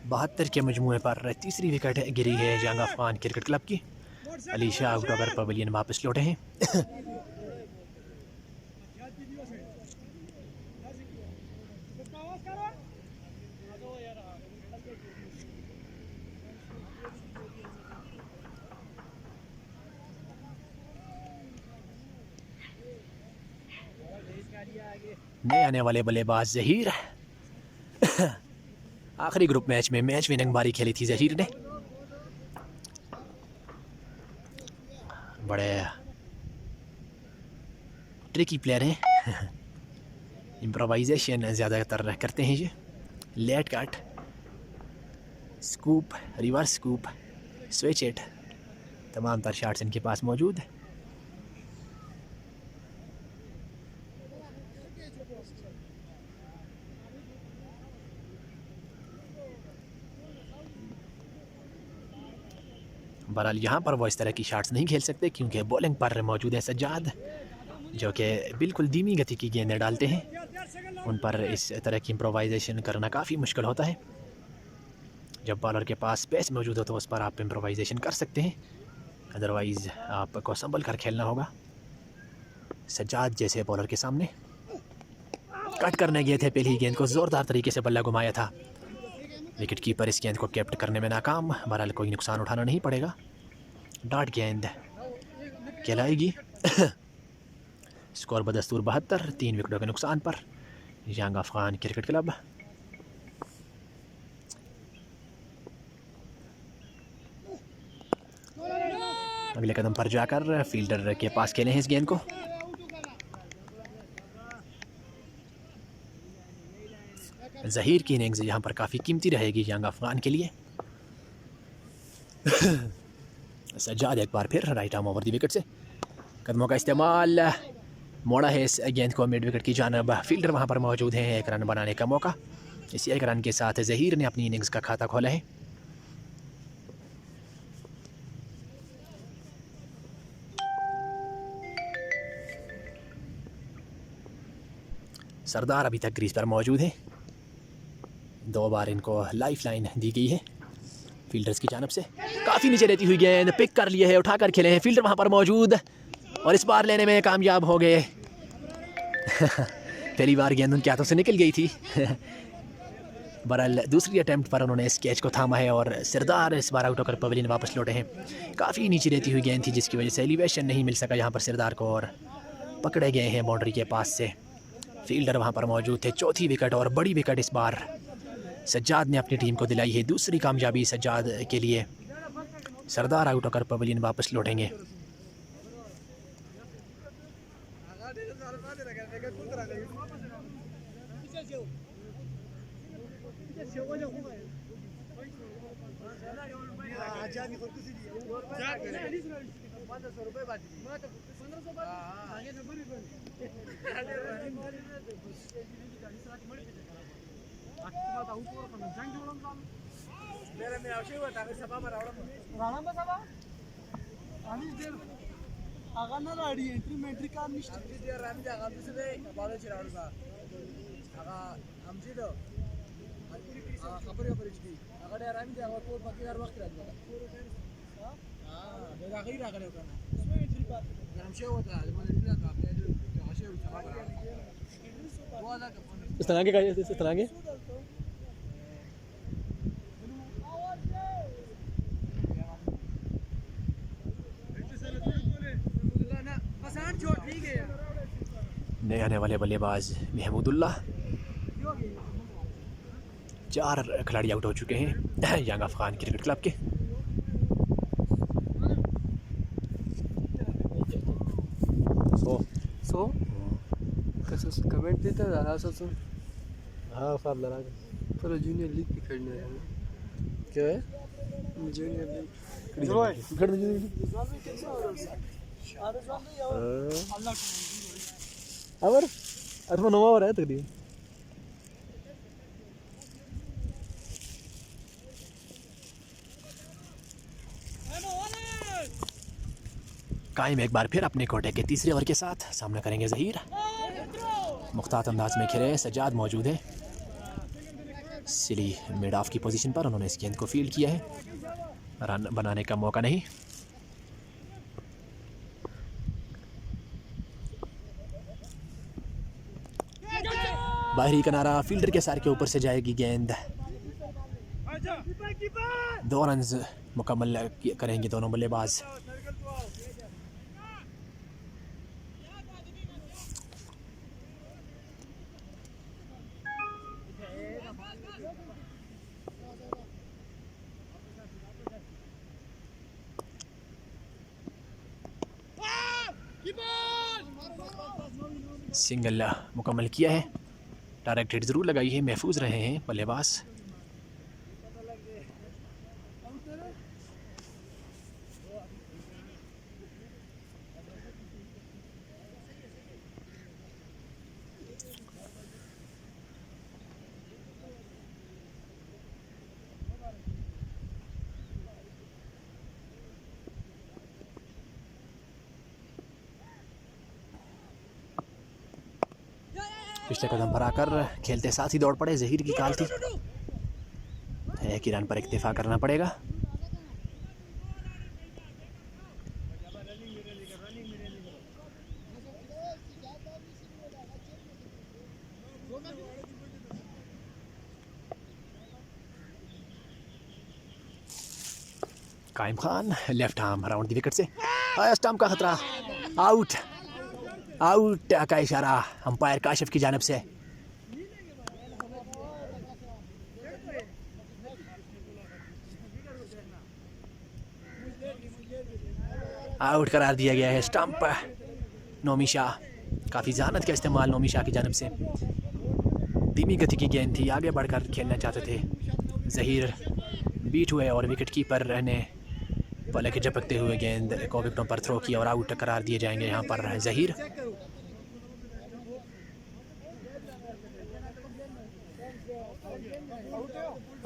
बहत्तर के मजमूए पर तीसरी विकेट गिरी है यंग अफगान क्रिकेट क्लब की। Ali Shah out over pavilion वापस लौटे हैं। नए आने वाले बल्लेबाज जहीर। आखिरी ग्रुप मैच में मैच विनिंग बारी खेली थी जहीर ने। बड़े ट्रिकी प्लेयर हैं। इम्प्रोवाइजेशन ज़्यादातर करते हैं ये। Late cut, scoop, reverse scoop, switch it, तमाम तर शॉट्स इनके पास मौजूद है। बहरहाल यहाँ पर वो इस तरह की शॉट्स नहीं खेल सकते क्योंकि बॉलिंग पर मौजूद है सज्जाद, जो कि बिल्कुल धीमी गति की गेंदें डालते हैं। उन पर इस तरह की इम्प्रोवाइजेशन करना काफ़ी मुश्किल होता है। जब बॉलर के पास स्पेस मौजूद हो तो उस पर आप इम्प्रोवाइजेशन कर सकते हैं, अदरवाइज़ आपको संभल कर खेलना होगा। सज्जाद जैसे बॉलर के सामने कट करने गए थे, पहली गेंद को ज़ोरदार तरीके से बल्ला घुमाया था। विकेट कीपर इस गेंद को कैप्ट करने में नाकाम। बहरहाल कोई नुकसान उठाना नहीं पड़ेगा। डॉट गेंद कहलाएगी। स्कोर बदस्तूर 72, 3 विकेटों के नुकसान पर यंग अफगान क्रिकेट क्लब। अगले कदम पर जाकर फील्डर के पास खेले हैं इस गेंद को। जहीर की इनिंग्स यहाँ पर काफ़ी कीमती रहेगी यंग अफगान के लिए। सज्जाद एक बार फिर right arm over the wicket से कदमों का इस्तेमाल, मोड़ा है इस गेंद को मिड विकेट की जानब। फील्डर वहाँ पर मौजूद हैं, एक रन बनाने का मौका। इसी एक रन के साथ जहीर ने अपनी इनिंग्स का खाता खोला है। सरदार अभी तक क्रीज पर मौजूद है। 2 बार इनको लाइफ लाइन दी गई है फील्डर्स की जानब से। काफ़ी नीचे रहती हुई गेंद पिक कर लिए है, उठाकर खेले हैं। फील्डर वहाँ पर मौजूद और इस बार लेने में कामयाब हो गए। पहली बार गेंद उनके हाथों से निकल गई थी। बहरहाल दूसरी अटैम्प्ट पर उन्होंने इस कैच को थामा है और सरदार इस बार आउट होकर पवेलियन वापस लौटे हैं। काफ़ी नीचे रहती हुई गेंद थी जिसकी वजह से एलिवेशन नहीं मिल सका यहाँ पर सरदार को और पकड़े गए हैं बाउंड्री के पास से। फील्डर वहाँ पर मौजूद थे। चौथी विकेट और बड़ी विकेट इस बार सज्जाद ने अपनी टीम को दिलाई है। दूसरी कामयाबी सज्जाद के लिए। सरदार आउट होकर पवेलियन वापस लौटेंगे। इस तरह के इस तरह के नए आने वाले बल्लेबाज महमूदुल्लाह। 4 खिलाड़ी आउट हो चुके हैं यंग अफगान क्रिकेट क्लब के। सो कमेंट देता ज़्यादा सो। हाँ फाब लगा पर जूनियर लीग भी खेलने है। क्या है जूनियर लीग और अथवा नवा हो रहा है तकरीबन। कायम एक बार फिर अपने कोटे के तीसरे ओवर के साथ सामना करेंगे जहीर। मुख्तात अंदाज में खेले सज्जाद मौजूद है। सिली मिड ऑफ की पोजीशन पर उन्होंने इस गेंद को फील्ड किया है। रन बनाने का मौका नहीं। बाहरी किनारा फील्डर के सर के ऊपर से जाएगी गेंद। 2 रन्स मुकम्मल करेंगे दोनों बल्लेबाज। सिंगल मुकम्मल किया है। डायरेक्ट हिट ज़रूर लगाई है। महफूज रहे हैं बल्लेबाज। पिछले कदम पर आकर खेलते साथ ही दौड़ पड़े। ज़हीर की काल थी, एक ही रन पर इक्तिफा करना पड़ेगा। कायम खान लेफ्ट आर्म राउंड दी विकेट से, स्टंप का खतरा, आउट। आउट का इशारा अंपायर काशिफ की जानिब से। आउट करार दिया गया है। स्टंप नोमी शाह, काफ़ी जहानत का इस्तेमाल नोमी शाह की जानिब से। धीमी गति की गेंद थी, आगे बढ़कर खेलना चाहते थे। ज़हीर बीट हुए और विकेट कीपर ने पलक झपकते हुए गेंद को विकेटों पर थ्रो किया और आउट करार दिए जाएंगे यहाँ पर ज़हीर।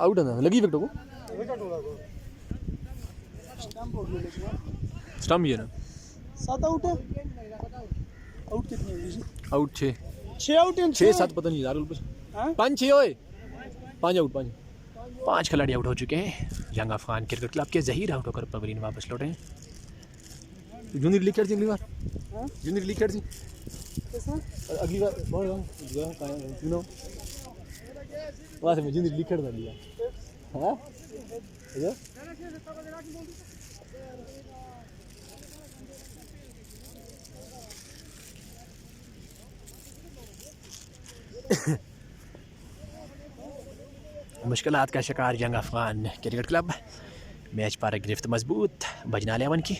आउट है, लगी विकेटों को, स्टंप ही है ना। 7 आउट है। आउट कितने हुए? आउट 6 आउट हैं। 6-7 पता नहीं यार, 5-6 होए, 5 आउट, 5 खिलाड़ी आउट हो चुके हैं यंग अफगान क्रिकेट क्लब के। ज़हीर आउट होकर पवेलियन वापस लौटे हैं। जूनियर लीग खेलती अगली बार, जूनियर लीग खेलती अगली बार, वहाँ से मैं जूनियर लीग खेलना लिया। हाँ मुश्किलात का शिकार young Afghan cricket club. Match पर गिरफ्त मजबूत बजना 11 की।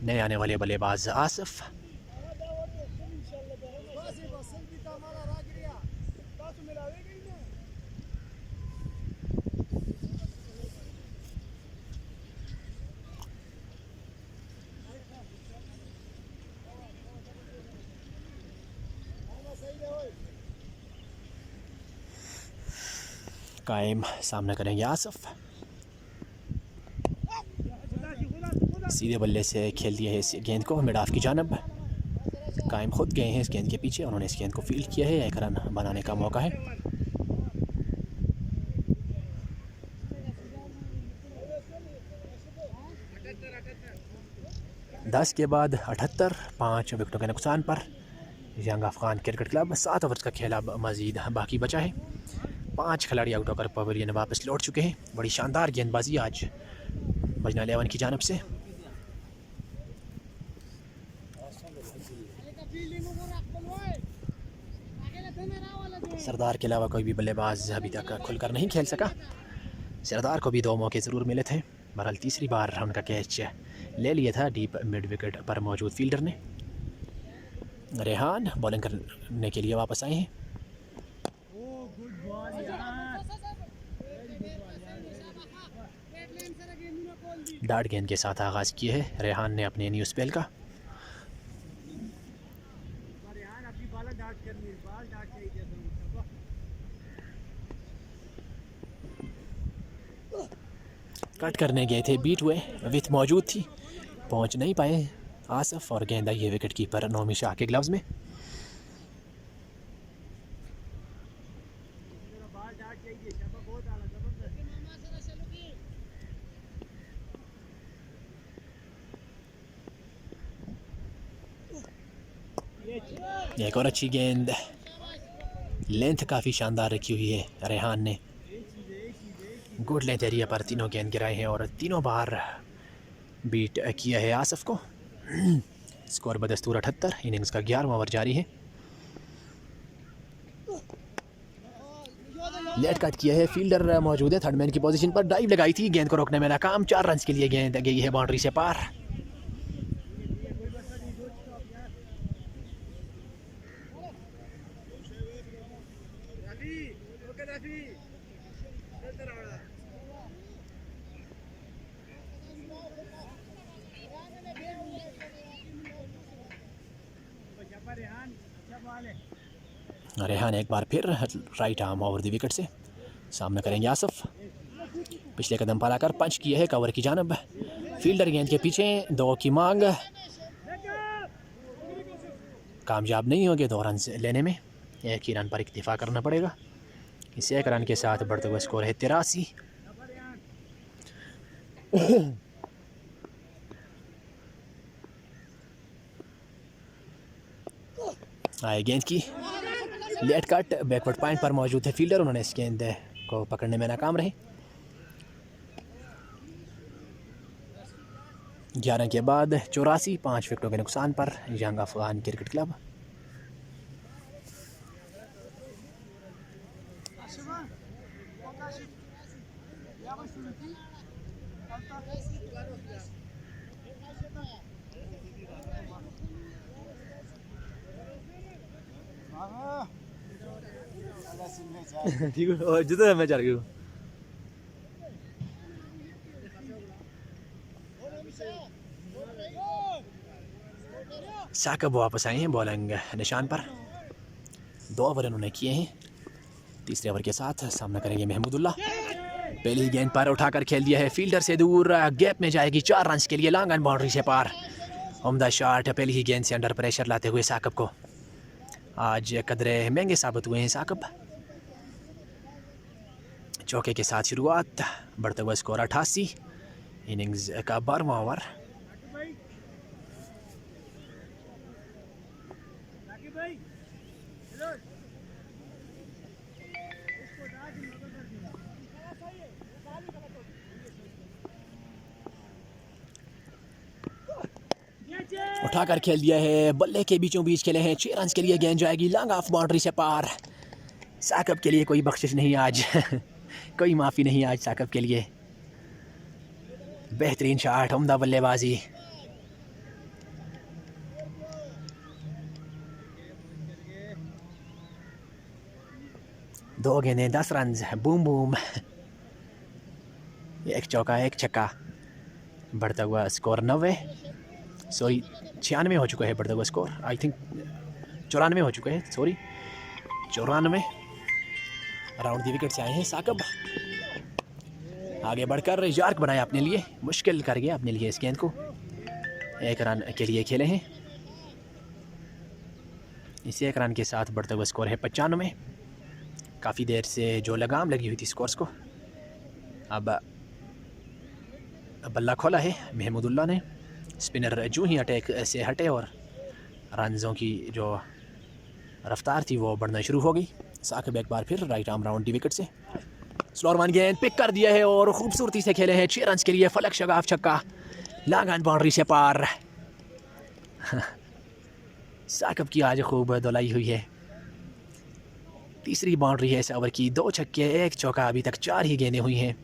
नए आने वाले बल्लेबाज आसिफ, कायम सामना करेंगे आसिफ। सीधे बल्ले से खेल दिया है इस गेंद को मिड ऑफ की जानब। कायम खुद गए हैं इस गेंद के पीछे, उन्होंने इस गेंद को फील्ड किया है। एक रन बनाने का मौका है। दस के बाद 78, 5 विकेटों के नुकसान पर young Afghan cricket club 7 over का खेल अब मजीद बाकी बचा है। 5 खिलाड़ी आउट होकर पवेलियन वापस लौट चुके हैं। बड़ी शानदार गेंदबाजी आज बजना 11 की जानब से। सरदार के अलावा कोई भी बल्लेबाज अभी तक खुलकर नहीं खेल सका। सरदार को भी 2 मौके ज़रूर मिले थे, बहरहाल तीसरी बार उनका कैच ले लिया था डीप मिड विकेट पर मौजूद फील्डर ने। रेहान बॉलिंग करने के लिए वापस आए हैं। डार्ट गेंद के साथ आगाज़ किए है रेहान ने अपने न्यू स्पेल का। कट करने गए थे, बीट हुए, विथ मौजूद थी, पहुंच नहीं पाए आसिफ और गेंद आई है विकेट कीपर नोमी शाह के ग्लव्स में। एक और अच्छी गेंद, लेंथ काफ़ी शानदार रखी हुई है रेहान ने। गुड लेंथ एरिया पर तीनों गेंद गिराए हैं और तीनों बार बीट किया है आसिफ को। स्कोर बदस्तूर 78, इनिंग्स का 11वां ओवर जारी है। लेट कट किया है, फील्डर मौजूद है थर्ड मैन की पोजीशन पर। ड्राइव लगाई थी, गेंद को रोकने में नाकाम। 4 रन के लिए गेंद गई है बाउंड्री से पार। रेहान एक बार फिर right arm over the wicket से सामना करेंगे आसिफ। पिछले कदम पर आकर पंच किए है कवर की जानब। फील्डर गेंद के पीछे, 2 की मांग। कामयाब नहीं होंगे 2 रन लेने में, एक ही रन पर इक्तिफा करना पड़ेगा। इस एक रन के साथ बढ़ते हुए स्कोर है 83। आए गेंद की लेट कट बैकवर्ड पॉइंट पर मौजूद है फील्डर, उन्होंने इस गेंद को पकड़ने में नाकाम रहे। 11 के बाद 84, 5 विकेटों के नुकसान पर यंग अफगान क्रिकेट क्लब। ठीक है और जितना मैं चल गया साकब वापस आए हैं बॉलिंग निशान पर। 2 ओवर उन्होंने किए हैं। तीसरे ओवर के साथ सामना करेंगे महमूदुल्लाह। पहली गेंद पर उठाकर खेल दिया है फील्डर से दूर, गैप में जाएगी 4 रन के लिए, लॉन्ग ऑन बाउंड्री से पार। उम्दा शॉट पहली ही गेंद से अंडर प्रेशर लाते हुए साकब को आज कदरे महंगे साबित हुए हैं साकब। चौके के साथ शुरुआत, बढ़ते हुए स्कोर 88, इनिंग्स का 12वां ओवर। उठाकर खेल दिया है, बल्ले के बीचों बीच खेले हैं, 6 रन के लिए गेंद जाएगी लॉन्ग ऑफ बाउंड्री से पार। साकब के लिए कोई बख्शिश नहीं आज कोई माफ़ी नहीं आज साकब के लिए। बेहतरीन शॉट, उम्दा बल्लेबाजी। दो गेंदें 10 रन, बूम बूम, एक चौका एक छक्का। बढ़ता हुआ स्कोर 96 हो चुका है। बढ़ता हुआ स्कोर आई थिंक 94 हो चुका है, 94। राउंड दी विकेट से आए हैं साकब। आगे बढ़कर यार्क बनाया अपने लिए, मुश्किल कर गया अपने लिए इस गेंद को। 1 रन के लिए खेले हैं। इस 1 रन के साथ बढ़ता हुआ स्कोर है 95। काफ़ी देर से जो लगाम लगी हुई थी स्कोर्स को, अब बल्ला खोला है महमूदुल्लाह ने। स्पिनर जो ही अटैक से हटे और रनों की जो रफ्तार थी वो बढ़ना शुरू हो गई। साकब एक बार फिर राइट आर्म राउंड दी विकेट से स्लोअर वन गेंद पिक कर दिया है और खूबसूरती से खेले हैं। 6 रन के लिए फलक शगाफ छक्का, लॉन्ग ऑन बाउंड्री से पार। साकब की आज खूब धुलाई हुई है। तीसरी बाउंड्री है इस ओवर की, 2 छक्के 1 चौका, अभी तक 4 ही गेंदें हुई हैं।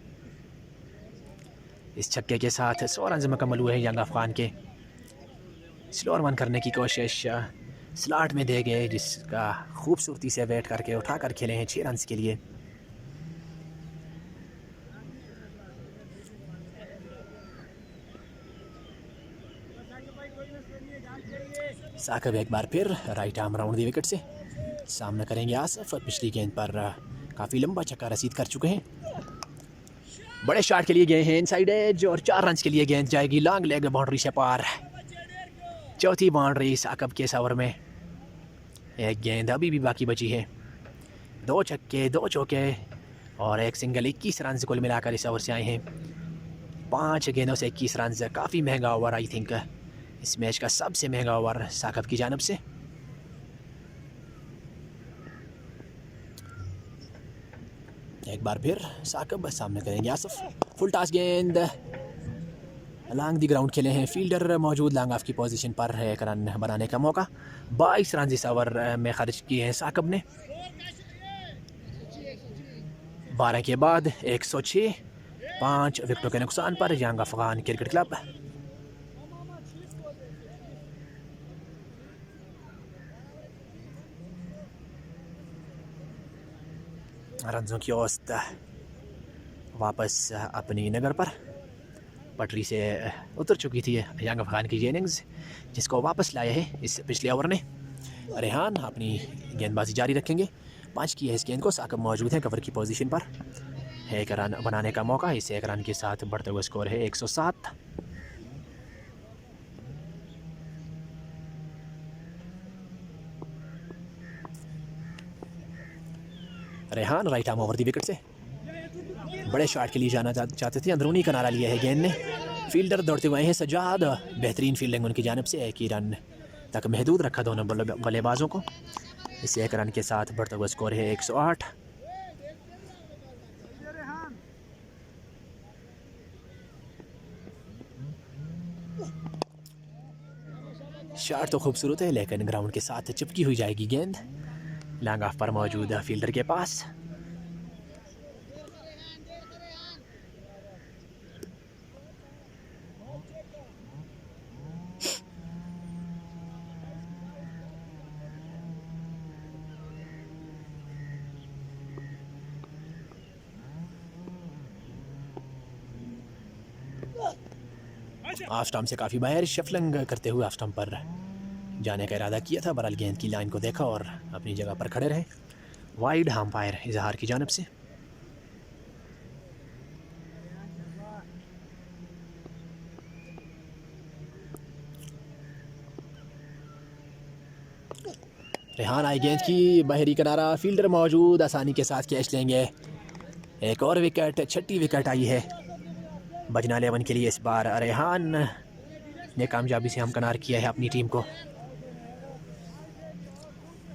इस छक्के के साथ 100 रन मुकम्मल हुए हैं यंग अफगान के। स्लोअर वन करने की कोशिश स्लॉट में दे गए, जिसका खूबसूरती से वेट करके उठा कर खेले हैं 6 रन के लिए। साकब एक बार फिर राइट आर्म राउंड दी विकेट से सामना करेंगे आसिफ। पिछली गेंद पर काफ़ी लंबा छक्का रसीद कर चुके हैं। बड़े शॉट के लिए गए हैं इनसाइड एज और 4 रन के लिए गेंद जाएगी लॉन्ग लेग बाउंड्री से पार। चौथी बाउंड्री साकब के इस ओवर में। एक गेंद अभी भी बाकी बची है। 2 छक्के 2 चौके और 1 सिंगल, 21 रन कुल मिलाकर इस ओवर से आए हैं। 5 गेंदों से 21 रन, काफ़ी महंगा ओवर, आई थिंक इस मैच का सबसे महंगा ओवर साकब की जानिब से। एक बार फिर साकब सामने करेंगे आसिफ। फुल टॉस गेंद लॉन्ग दी ग्राउंड खेले हैं, फील्डर मौजूद लॉन्ग ऑफ की पोजीशन पर है। 1 रन बनाने का मौका, 22 रन इस ओवर में खर्च किए हैं साकब ने। 12 के बाद 106, 5 विकेटों के नुकसान पर यंग अफगान क्रिकेट क्लब। रनों की औसत वापस अपनी नगर पर पटरी से उतर चुकी थी यंग अफगान की इनिंग्स, जिसको वापस लाया है इस पिछले ओवर ने। रेहान अपनी गेंदबाजी जारी रखेंगे। 5 की है इस गेंद को, साकब मौजूद हैं कवर की पोजीशन पर। 1 रन बनाने का मौका, इस 1 रन के साथ बढ़ते हुए स्कोर है 107। Rehan right arm over the wicket से बड़े शॉट के लिए जाना चाहते थे, अंदरूनी किनारा लिया है गेंद ने। फील्डर दौड़ते हुए हैं सजाद, बेहतरीन फील्डिंग उनकी जानिब से। एक ही रन तक महदूद रखा दोनों बल्लेबाजों को। इस एक रन के साथ बढ़ता हुआ स्कोर है 108। शॉट तो खूबसूरत है लेकिन ग्राउंड के साथ चिपकी हुई जाएगी गेंद लॉन्ग ऑफ पर मौजूद फील्डर के पास। ऑफ स्टंप से काफ़ी बाहर, शफलिंग करते हुए ऑफ स्टंप पर जाने का इरादा किया था, बहरहाल गेंद की लाइन को देखा और अपनी जगह पर खड़े रहे। वाइड अंपायर इजहार की जानिब से। रेहान आई गेंद की बाहरी किनारा, फील्डर मौजूद, आसानी के साथ कैच लेंगे। एक और विकेट, छठी विकेट आई है बजना 11 के लिए। इस बार रेहान ने कामयाबी से हमकिनार किया है अपनी टीम को।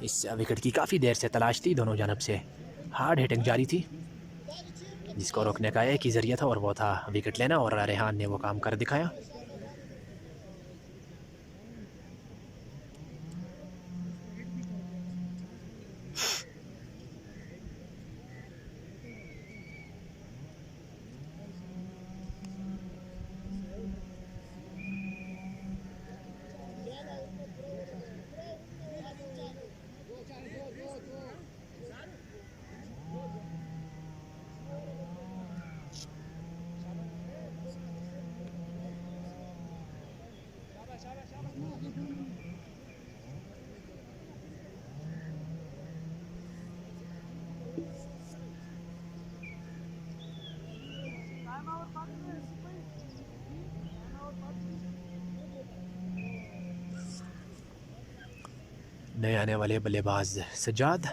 इस विकेट की काफ़ी देर से तलाश थी, दोनों जानब से हार्ड हिटिंग जारी थी, जिसको रोकने का एक ही जरिया था और वो था विकेट लेना, और रेहान ने वो काम कर दिखाया। नए आने वाले बल्लेबाज सजाद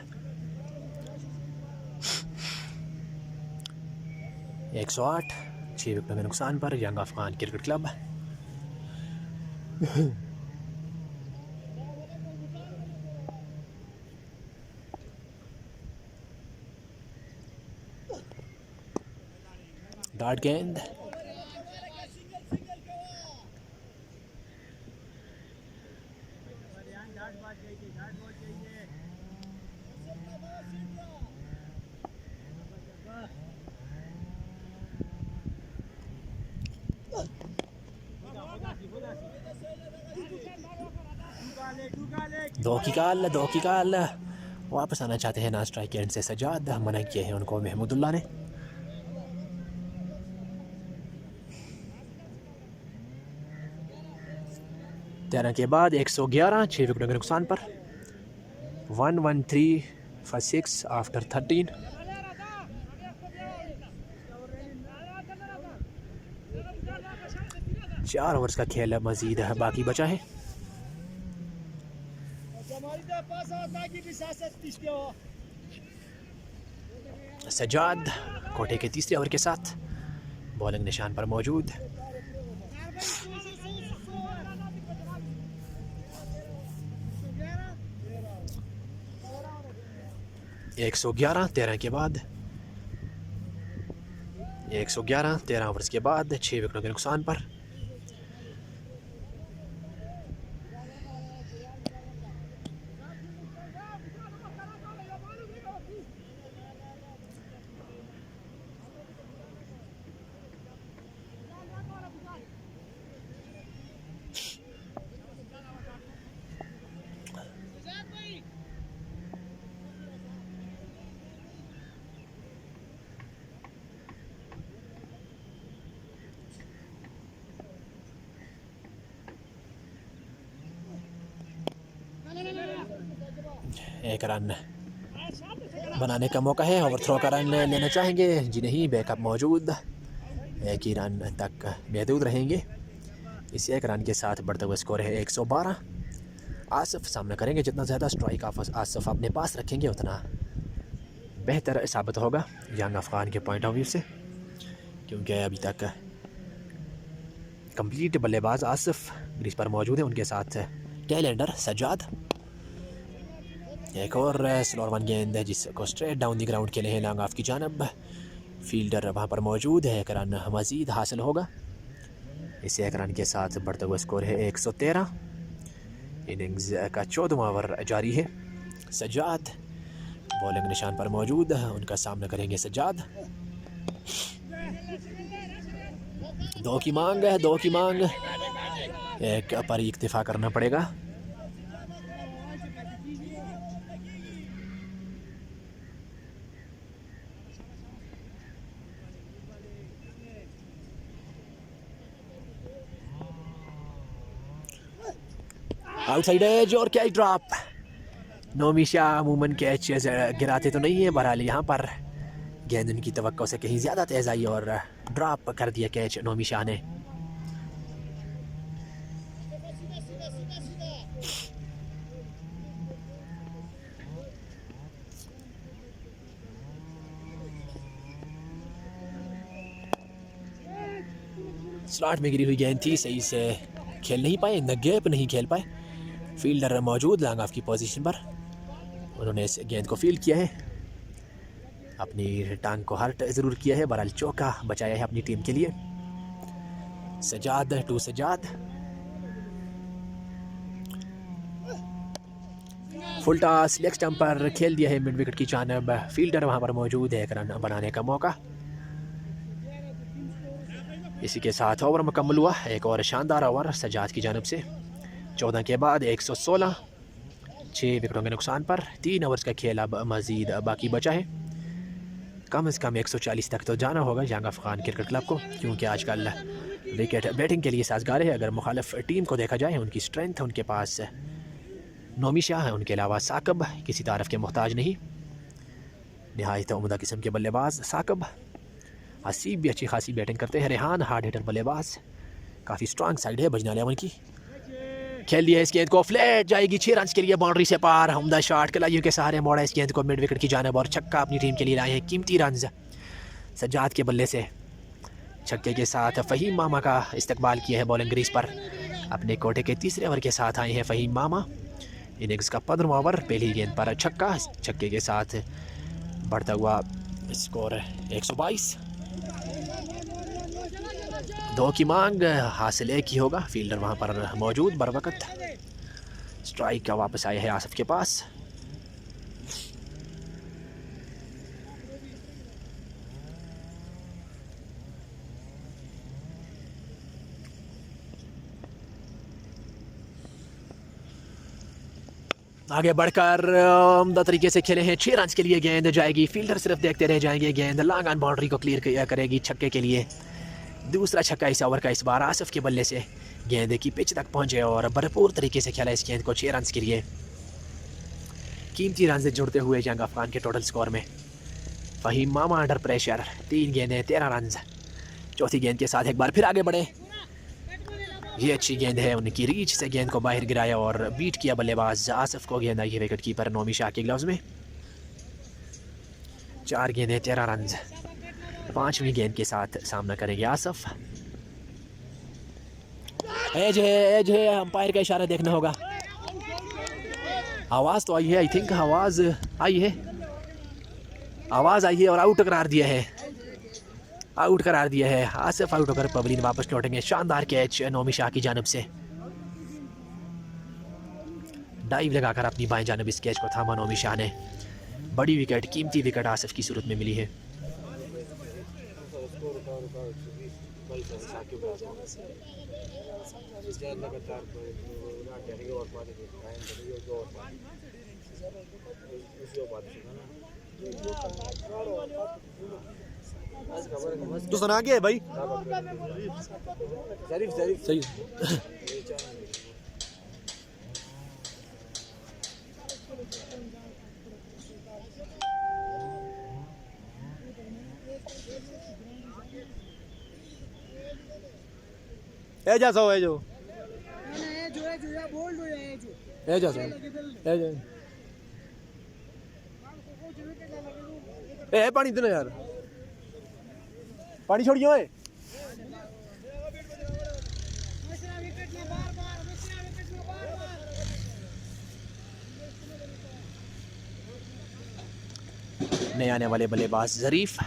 108, 6 विकेटों के नुकसान पर young Afghan cricket club. Dot गेंद, दो की काल वापस आना चाहते हैं ना स्ट्राइक एंड से सजाद, मना किए हैं उनको महमूदुल्लाह ने। तेरह के बाद 111, 6 विकेटों के नुकसान पर 113 for 6 आफ्टर 13। चार ओवर्स का खेल मजीद बाकी बचा है। सजाद कोटे के तीसरे ओवर के साथ बॉलिंग निशान पर मौजूद। एक 111, 13 के बाद 111, 13 ओवर्स के बाद 6 विकेटों के नुकसान पर एक रन बनाने का मौका है। ओवर थ्रो का रन लेना चाहेंगे, जी नहीं, बैकअप मौजूद, एक ही रन तक महदूद रहेंगे। इस एक रन के साथ बढ़ता हुआ स्कोर है 112। आसिफ सामना करेंगे, जितना ज़्यादा स्ट्राइक आसिफ अपने पास रखेंगे उतना बेहतर साबित होगा यंग अफ़गान के पॉइंट ऑफ व्यू से, क्योंकि अभी तक कंप्लीट बल्लेबाज आसिफ क्रीज पर मौजूद है, उनके साथ टेल एंडर सज्जाद। एक और स्लोअर वन गेंद है जिसको स्ट्रेट डाउन दी ग्राउंड खेले हैं लॉन्ग ऑफ की जानब। फील्डर वहाँ पर मौजूद है, एक रन मज़ीद हासिल होगा। इस एक रन के साथ बढ़ता हुआ स्कोर है 113। इनिंग्स का 14वां ओवर जारी है। सज्जाद बॉलिंग निशान पर मौजूद है, उनका सामना करेंगे सज्जाद। दो की मांग है, दो की मांग, एक पर इक्तिफा करना पड़ेगा। आउटसाइड एज और कैच ड्रॉप। नोमी शाह अमूमन कैच गिराते तो नहीं है, बहरहाल यहाँ पर गेंद उनकी तवक्को से कहीं ज़्यादा तेज़ आई और ड्रॉप कर दिया कैच नोमी शाह ने। स्लॉट में गिरी हुई गेंद थी, सही से खेल नहीं पाए, इन द गैप नहीं खेल पाए। फील्डर मौजूद लॉन्ग ऑफ की पोजीशन पर, उन्होंने इस गेंद को फील्ड किया है, अपनी टांग को हर्ट ज़रूर किया है, बहरहाल चौका बचाया है अपनी टीम के लिए। Sajjad to Sajjad, full toss leg stump पर खेल दिया है मिड विकेट की जानब। फील्डर वहां पर मौजूद है, एक रन बनाने का मौका। इसी के साथ ओवर मुकम्मल हुआ। एक और शानदार ओवर सज्जाद की जानब से। 14 के बाद 116, 6 विकेटों के नुकसान पर 3 ओवर्स का खेल अब मज़ीद बाकी बचा है। कम से कम 140 तक तो जाना होगा यंग अफ़गान क्रिकेट क्लब को, क्योंकि आजकल विकेट बैटिंग के लिए साजगार है। अगर मुखालिफ टीम को देखा जाए, उनकी स्ट्रेंथ, उनके पास नोमी शाह है, उनके अलावा साकिब किसी तारफ़ के मोहताज नहीं। नहायत उम्दा किस्म के बल्लेबाज साकिब। हसीब भी अच्छी खासी बैटिंग करते हैं। रेहान हार्ड हिटर बल्लेबाज, काफ़ी स्ट्रांग साइड है बजनाले की। खेल दिया इस गेंद को, फ्लैट जाएगी 6 रन के लिए बाउंड्री से पार। उम्दा शॉट कलाइयों के सहारे मोड़ा इस गेंद को मिड विकेट की जानब और छक्का अपनी टीम के लिए लाए हैं कीमती रन सज्जाद के बल्ले से। छक्के के साथ फ़हीम मामा का इस्तकबाल किया है बॉलिंग क्रीज पर। अपने कोटे के तीसरे ओवर के साथ आए हैं फ़हीम मामा। इनिंग्स का 15वां ओवर, पहली गेंद पर छक्का, छक्के के साथ बढ़ता हुआ स्कोर 122। 2 की मांग, हासिल 1 ही होगा। फील्डर वहां पर मौजूद बर वक्त। स्ट्राइक का वापस आया है आसिफ के पास। आगे बढ़कर उम्दा तरीके से खेले हैं, 6 रन के लिए गेंद जाएगी। फील्डर सिर्फ देखते रह जाएंगे, गेंद लॉन्ग ऑन बाउंड्री को क्लियर करेगी छक्के के लिए। दूसरा छक्का इस ओवर का, इस बार आसिफ के बल्ले से गेंद की पिच तक पहुंचे और भरपूर तरीके से खेला इस गेंद को 6 रन के लिए। कीमती रन जुड़ते हुए यंग अफ़गान के टोटल स्कोर में। फ़हीम मामा अंडर प्रेशर, 3 गेंदें 13 रन। चौथी गेंद के साथ एक बार फिर आगे बढ़े। ये अच्छी गेंद है, उनकी रीच से गेंद को बाहर गिराया और बीट किया बल्लेबाज आसिफ को। गेंद आई है विकेट कीपर नोमी शाह के ग्लव्स में। 4 गेंदें 13 रन। 5वीं गेंद के साथ सामना करेंगे आसिफ। एज है, अंपायर का इशारा देखना होगा। आवाज़ तो आई है, आई थिंक आवाज़ आई है, आवाज़ आई है और आउट करार दिया है, आउट करार दिया है। आसिफ आउट होकर पवलीन वापस लौटेंगे। शानदार कैच नोमी शाह की जानब से। डाइव लगाकर अपनी बाएं जानब इस कैच को थामा नोमी शाह ने। बड़ी विकेट, कीमती विकेट आसिफ की सूरत में मिली है। तो सुना गया भाई सही। ए जा सो, ए जो ए जा सो, ए जा ए पानी दो यार, पानी छोड़ियो। नए आने वाले बल्लेबाज ज़रीफ,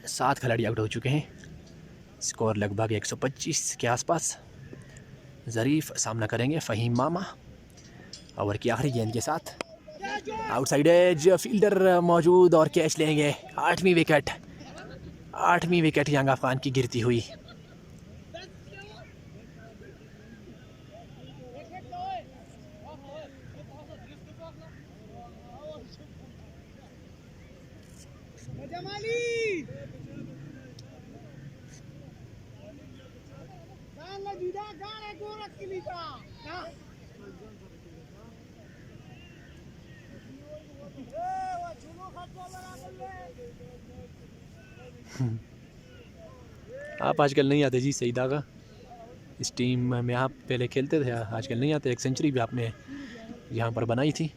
सात खिलाड़ी आउट हो चुके हैं। स्कोर लगभग 125 के आसपास। ज़रीफ सामना करेंगे फ़हीम मामा। ओवर की आखिरी गेंद के साथ आउटसाइड एज, फील्डर मौजूद और कैच लेंगे। 8वीं विकेट यंग अफगान की गिरती हुई। आप आजकल नहीं आते जी सईदा का, इस टीम में आप पहले खेलते थे, आजकल नहीं आते। एक सेंचुरी भी आपने यहाँ पर बनाई थी।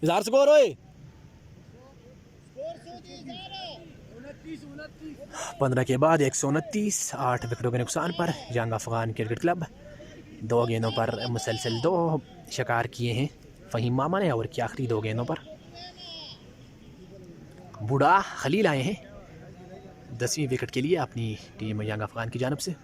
इज़हार स्कोर होए 15 के बाद 129, 8 विकेटों के नुकसान पर यंग अफगान क्रिकेट क्लब 2 गेंदों पर मुसलसल 2 शिकार किए हैं फ़हीम मामा ने। ओवर की आखिरी 2 गेंदों पर बूढ़ा खलील आए हैं 10वीं विकेट के लिए अपनी टीम यंग अफगान की जानब से।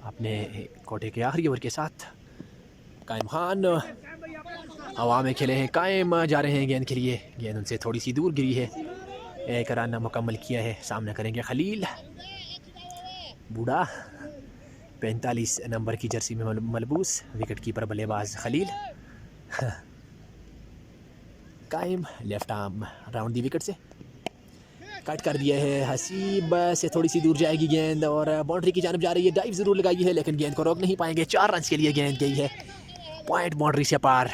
अपने कोटे के आखिरी ओवर के साथ कायम खान हवा में खेले हैं। कायम जा रहे हैं गेंद के लिए, गेंद उनसे थोड़ी सी दूर गिरी है। एक रन मुकम्मल किया है। सामना करेंगे खलील। बूढ़ा 45 नंबर की जर्सी में मलबूस विकेट कीपर बल्लेबाज खलील। कायम लेफ्ट आर्म राउंड दी विकेट से कट कर दिया है। हसीब से थोड़ी सी दूर जाएगी गेंद और बाउंड्री की जानब जा रही है। डाइव ज़रूर लगाई है लेकिन गेंद को रोक नहीं पाएंगे। 4 रन के लिए गेंद गई है पॉइंट बाउंड्री से पार।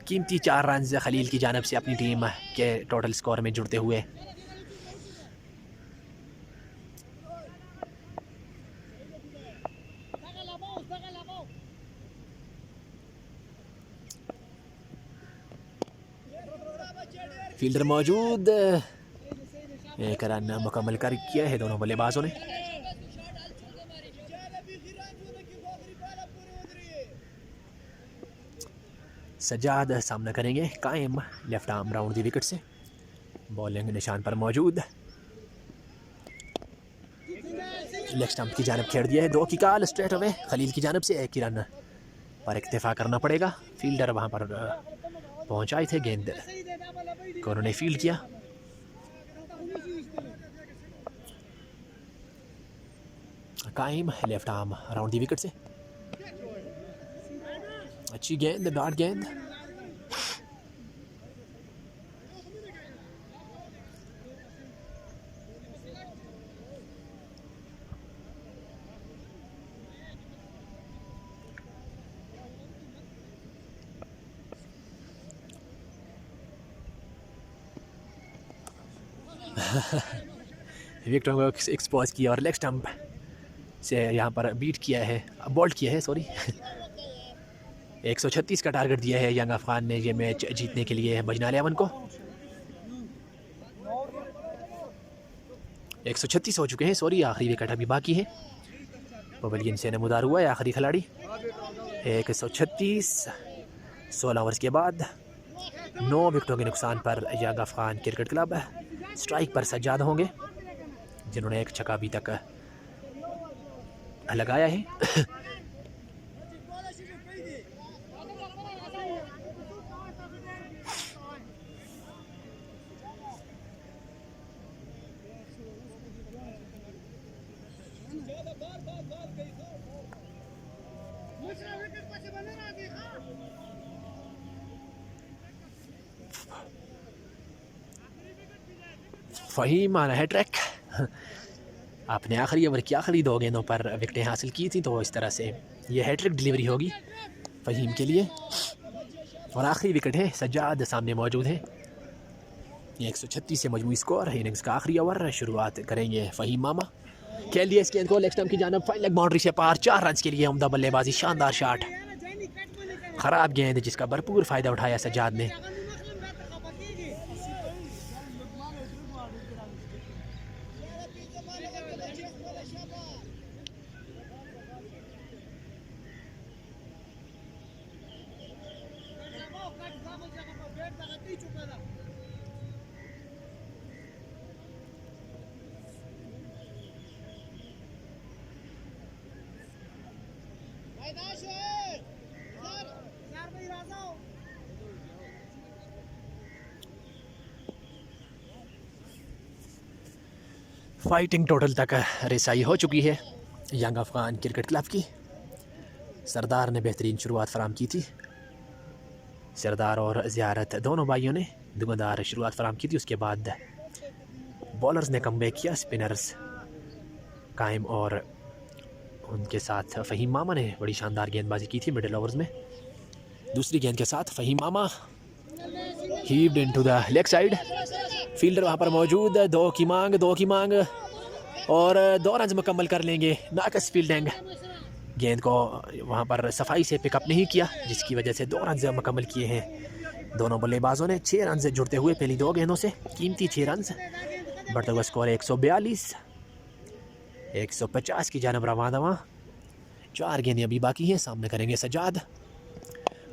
कीमती 4 रन खलील की जानब से अपनी टीम के टोटल स्कोर में जुड़ते हुए। फील्डर मौजूद, एक रन मुकम्मल कर किया है दोनों बल्लेबाजों ने। सज्जाद सामना करेंगे कायम लेफ्ट आर्म राउंड दी विकेट से। बॉलिंग निशान पर मौजूद, लेग स्टंप की जानब खेड़ दिया है। 2 की कॉल स्ट्रेट अवे खलील की जानब से। 1 ही रन पर इक्तिफा करना पड़ेगा। फील्डर वहां पर पहुंचाए थे, गेंद को उन्होंने फील्ड किया। कायम लेफ्ट आर्म राउंड दी विकेट से। अच्छी गेंद, डॉट गेंद। विकेट को एक्सपोज किया और लेग स्टंप से यहाँ पर बीट किया है, बोल्ड किया है सॉरी। 136 का टारगेट दिया है यंग अफगान ने ये मैच जीतने के लिए बजना 11 को। 136 हो चुके हैं सॉरी, आखिरी विकेट अभी बाकी है। पवेलियन से नमूदार हुआ है आखिरी खिलाड़ी। 136 16 ओवर्स के बाद 9 विकेटों के नुकसान पर young Afghan cricket club. Strike पर सज्जाद होंगे जिन्होंने एक छक्का अभी तक लगाया है। फ़हीम आना है ट्रैक। आपने आखिरी ओवर की आखिरी 2 गेंदों पर विकेटें हासिल की थी, तो इस तरह से ये हैट्रिक डिलीवरी होगी फ़हीम के लिए। और आखिरी विकेट है, सज्जाद सामने मौजूद है। 136 से मजमूई स्कोर। इनिंग्स का आखिरी ओवर शुरुआत करेंगे फ़हीम मामा। खेल दिया इस गेंद को लेग स्टंप की जानब, फाइन लेग बाउंड्री से पार, 4 रन के लिए उम्दा बल्लेबाजी, शानदार शॉट। ख़राब गेंद जिसका भरपूर फ़ायदा उठाया सज्जाद ने। फाइटिंग टोटल तक रसाई हो चुकी है यंग अफगान क्रिकेट क्लब की। सरदार ने बेहतरीन शुरुआत फराम की थी। सरदार और ज़ियारत दोनों भाइयों ने दुगनदार शुरुआत फराम की थी। उसके बाद बॉलर्स ने कमबैक किया, स्पिनर्स कायम, और उनके साथ फ़हीम मामा ने बड़ी शानदार गेंदबाजी की थी मिडिल ओवर्स में। दूसरी गेंद के साथ Faheem Mama heaved into the leg side. Fielder वहाँ पर मौजूद, 2 की मांग और 2 रन मुकम्मल कर लेंगे। नाकस फील्डिंग, गेंद को वहाँ पर सफाई से पिकअप नहीं किया, जिसकी वजह से 2 रन मुकम्मल किए हैं दोनों बल्लेबाजों ने। 6 रन जुड़ते हुए पहली 2 गेंदों से, कीमती 6 रन। बढ़ता हुआ स्कोर 142, 150 की जानब रवां दवा। 4 गेंदें अभी बाकी हैं। सामने करेंगे सज्जाद,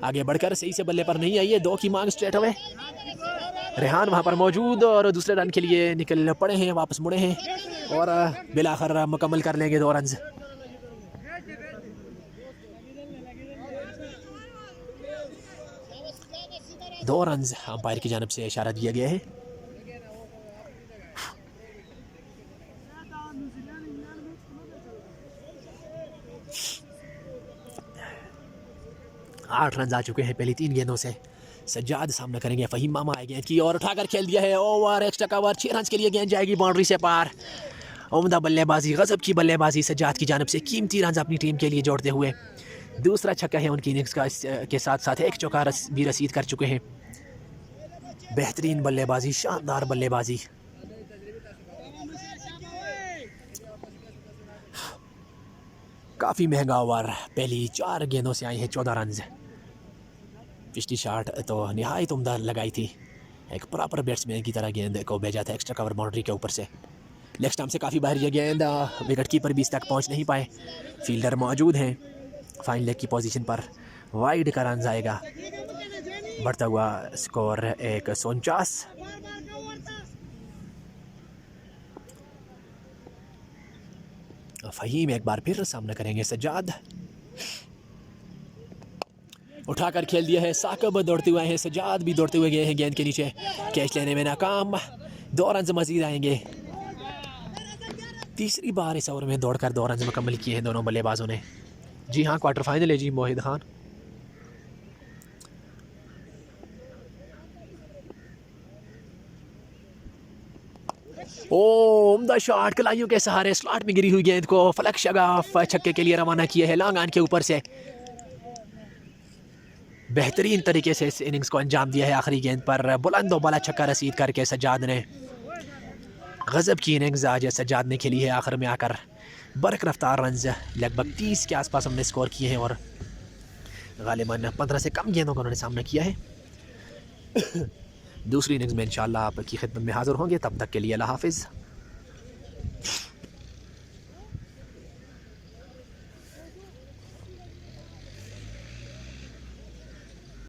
आगे बढ़कर सही से बल्ले पर नहीं आई है। 2 की मांग स्ट्रेट अवे। रेहान वहाँ पर मौजूद और दूसरे रन के लिए निकल पड़े हैं, वापस मुड़े हैं और बिलाखिर मुकम्मल कर लेंगे 2 रन। दो रन अंपायर की जानब से इशारा दिया गया है। आठ रन आ चुके हैं पहली 3 गेंदों से। सज्जाद सामना करेंगे फ़हीम मामा। आए गेंद की और उठाकर खेल दिया है ओवर, एक्स्ट्रा कवर। 6 रन के लिए गेंद जाएगी बाउंड्री से पार। उम्दा बल्लेबाजी, गजब की बल्लेबाजी सज्जाद की जानब से। कीमती रन अपनी टीम के लिए जोड़ते हुए दूसरा छक्का है उनकी इनिंग्स का, के साथ साथ एक चौका भी रसीद कर चुके हैं। बेहतरीन बल्लेबाजी, शानदार बल्लेबाजी। काफ़ी महंगा ओवर, पहली 4 गेंदों से आए हैं 14 रन। पिछली शॉट तो निहायत उम्दा लगाई थी, एक प्रॉपर बैट्समैन की तरह गेंद को भेजा था एक्स्ट्रा कवर बाउंड्री के ऊपर से। लेग स्टंप से काफ़ी बाहर ये गेंद, विकेट कीपर भी इस तक पहुंच नहीं पाए। फील्डर मौजूद हैं फाइन लेग की पोजीशन पर, वाइड का रन आएगा। बढ़ता हुआ स्कोर 149। फ़हीम एक बार फिर सामना करेंगे सज्जाद। उठाकर खेल दिया है, साकब दौड़ते हुए हैं, सज्जाद भी दौड़ते हुए गए हैं गेंद के नीचे, कैच लेने में नाकाम। 2 रन मजीद आएंगे। तीसरी बार इस ओवर में दौड़कर 2 रन मुकम्मल किए हैं दोनों बल्लेबाजों ने। जी हाँ, क्वार्टर फाइनल है जी मोहिद खान। ओ उम्दा शॉट, कलाइयों के सहारे स्लॉट में गिरी हुई गेंद को फलक शगाफ छक्के के लिए रवाना किया है लॉन्ग ऑन के ऊपर से। बेहतरीन तरीके से इस इनिंग्स को अंजाम दिया है। आखिरी गेंद पर बुलंद और बड़ा छक्का रसीद करके सज्जाद ने गजब की इनिंग्स आज सज्जाद ने खेली है। आखिर में आकर बरक रफ्तार रन लगभग 30 के आसपास हमने स्कोर किए हैं और गालिबन 15 से कम गेंदों का उन्होंने सामना किया है। दूसरी इनिंग्स में इंशाल्लाह आपकी खिदमत में हाज़िर होंगे। तब तक के लिए अल्लाह हाफिज़।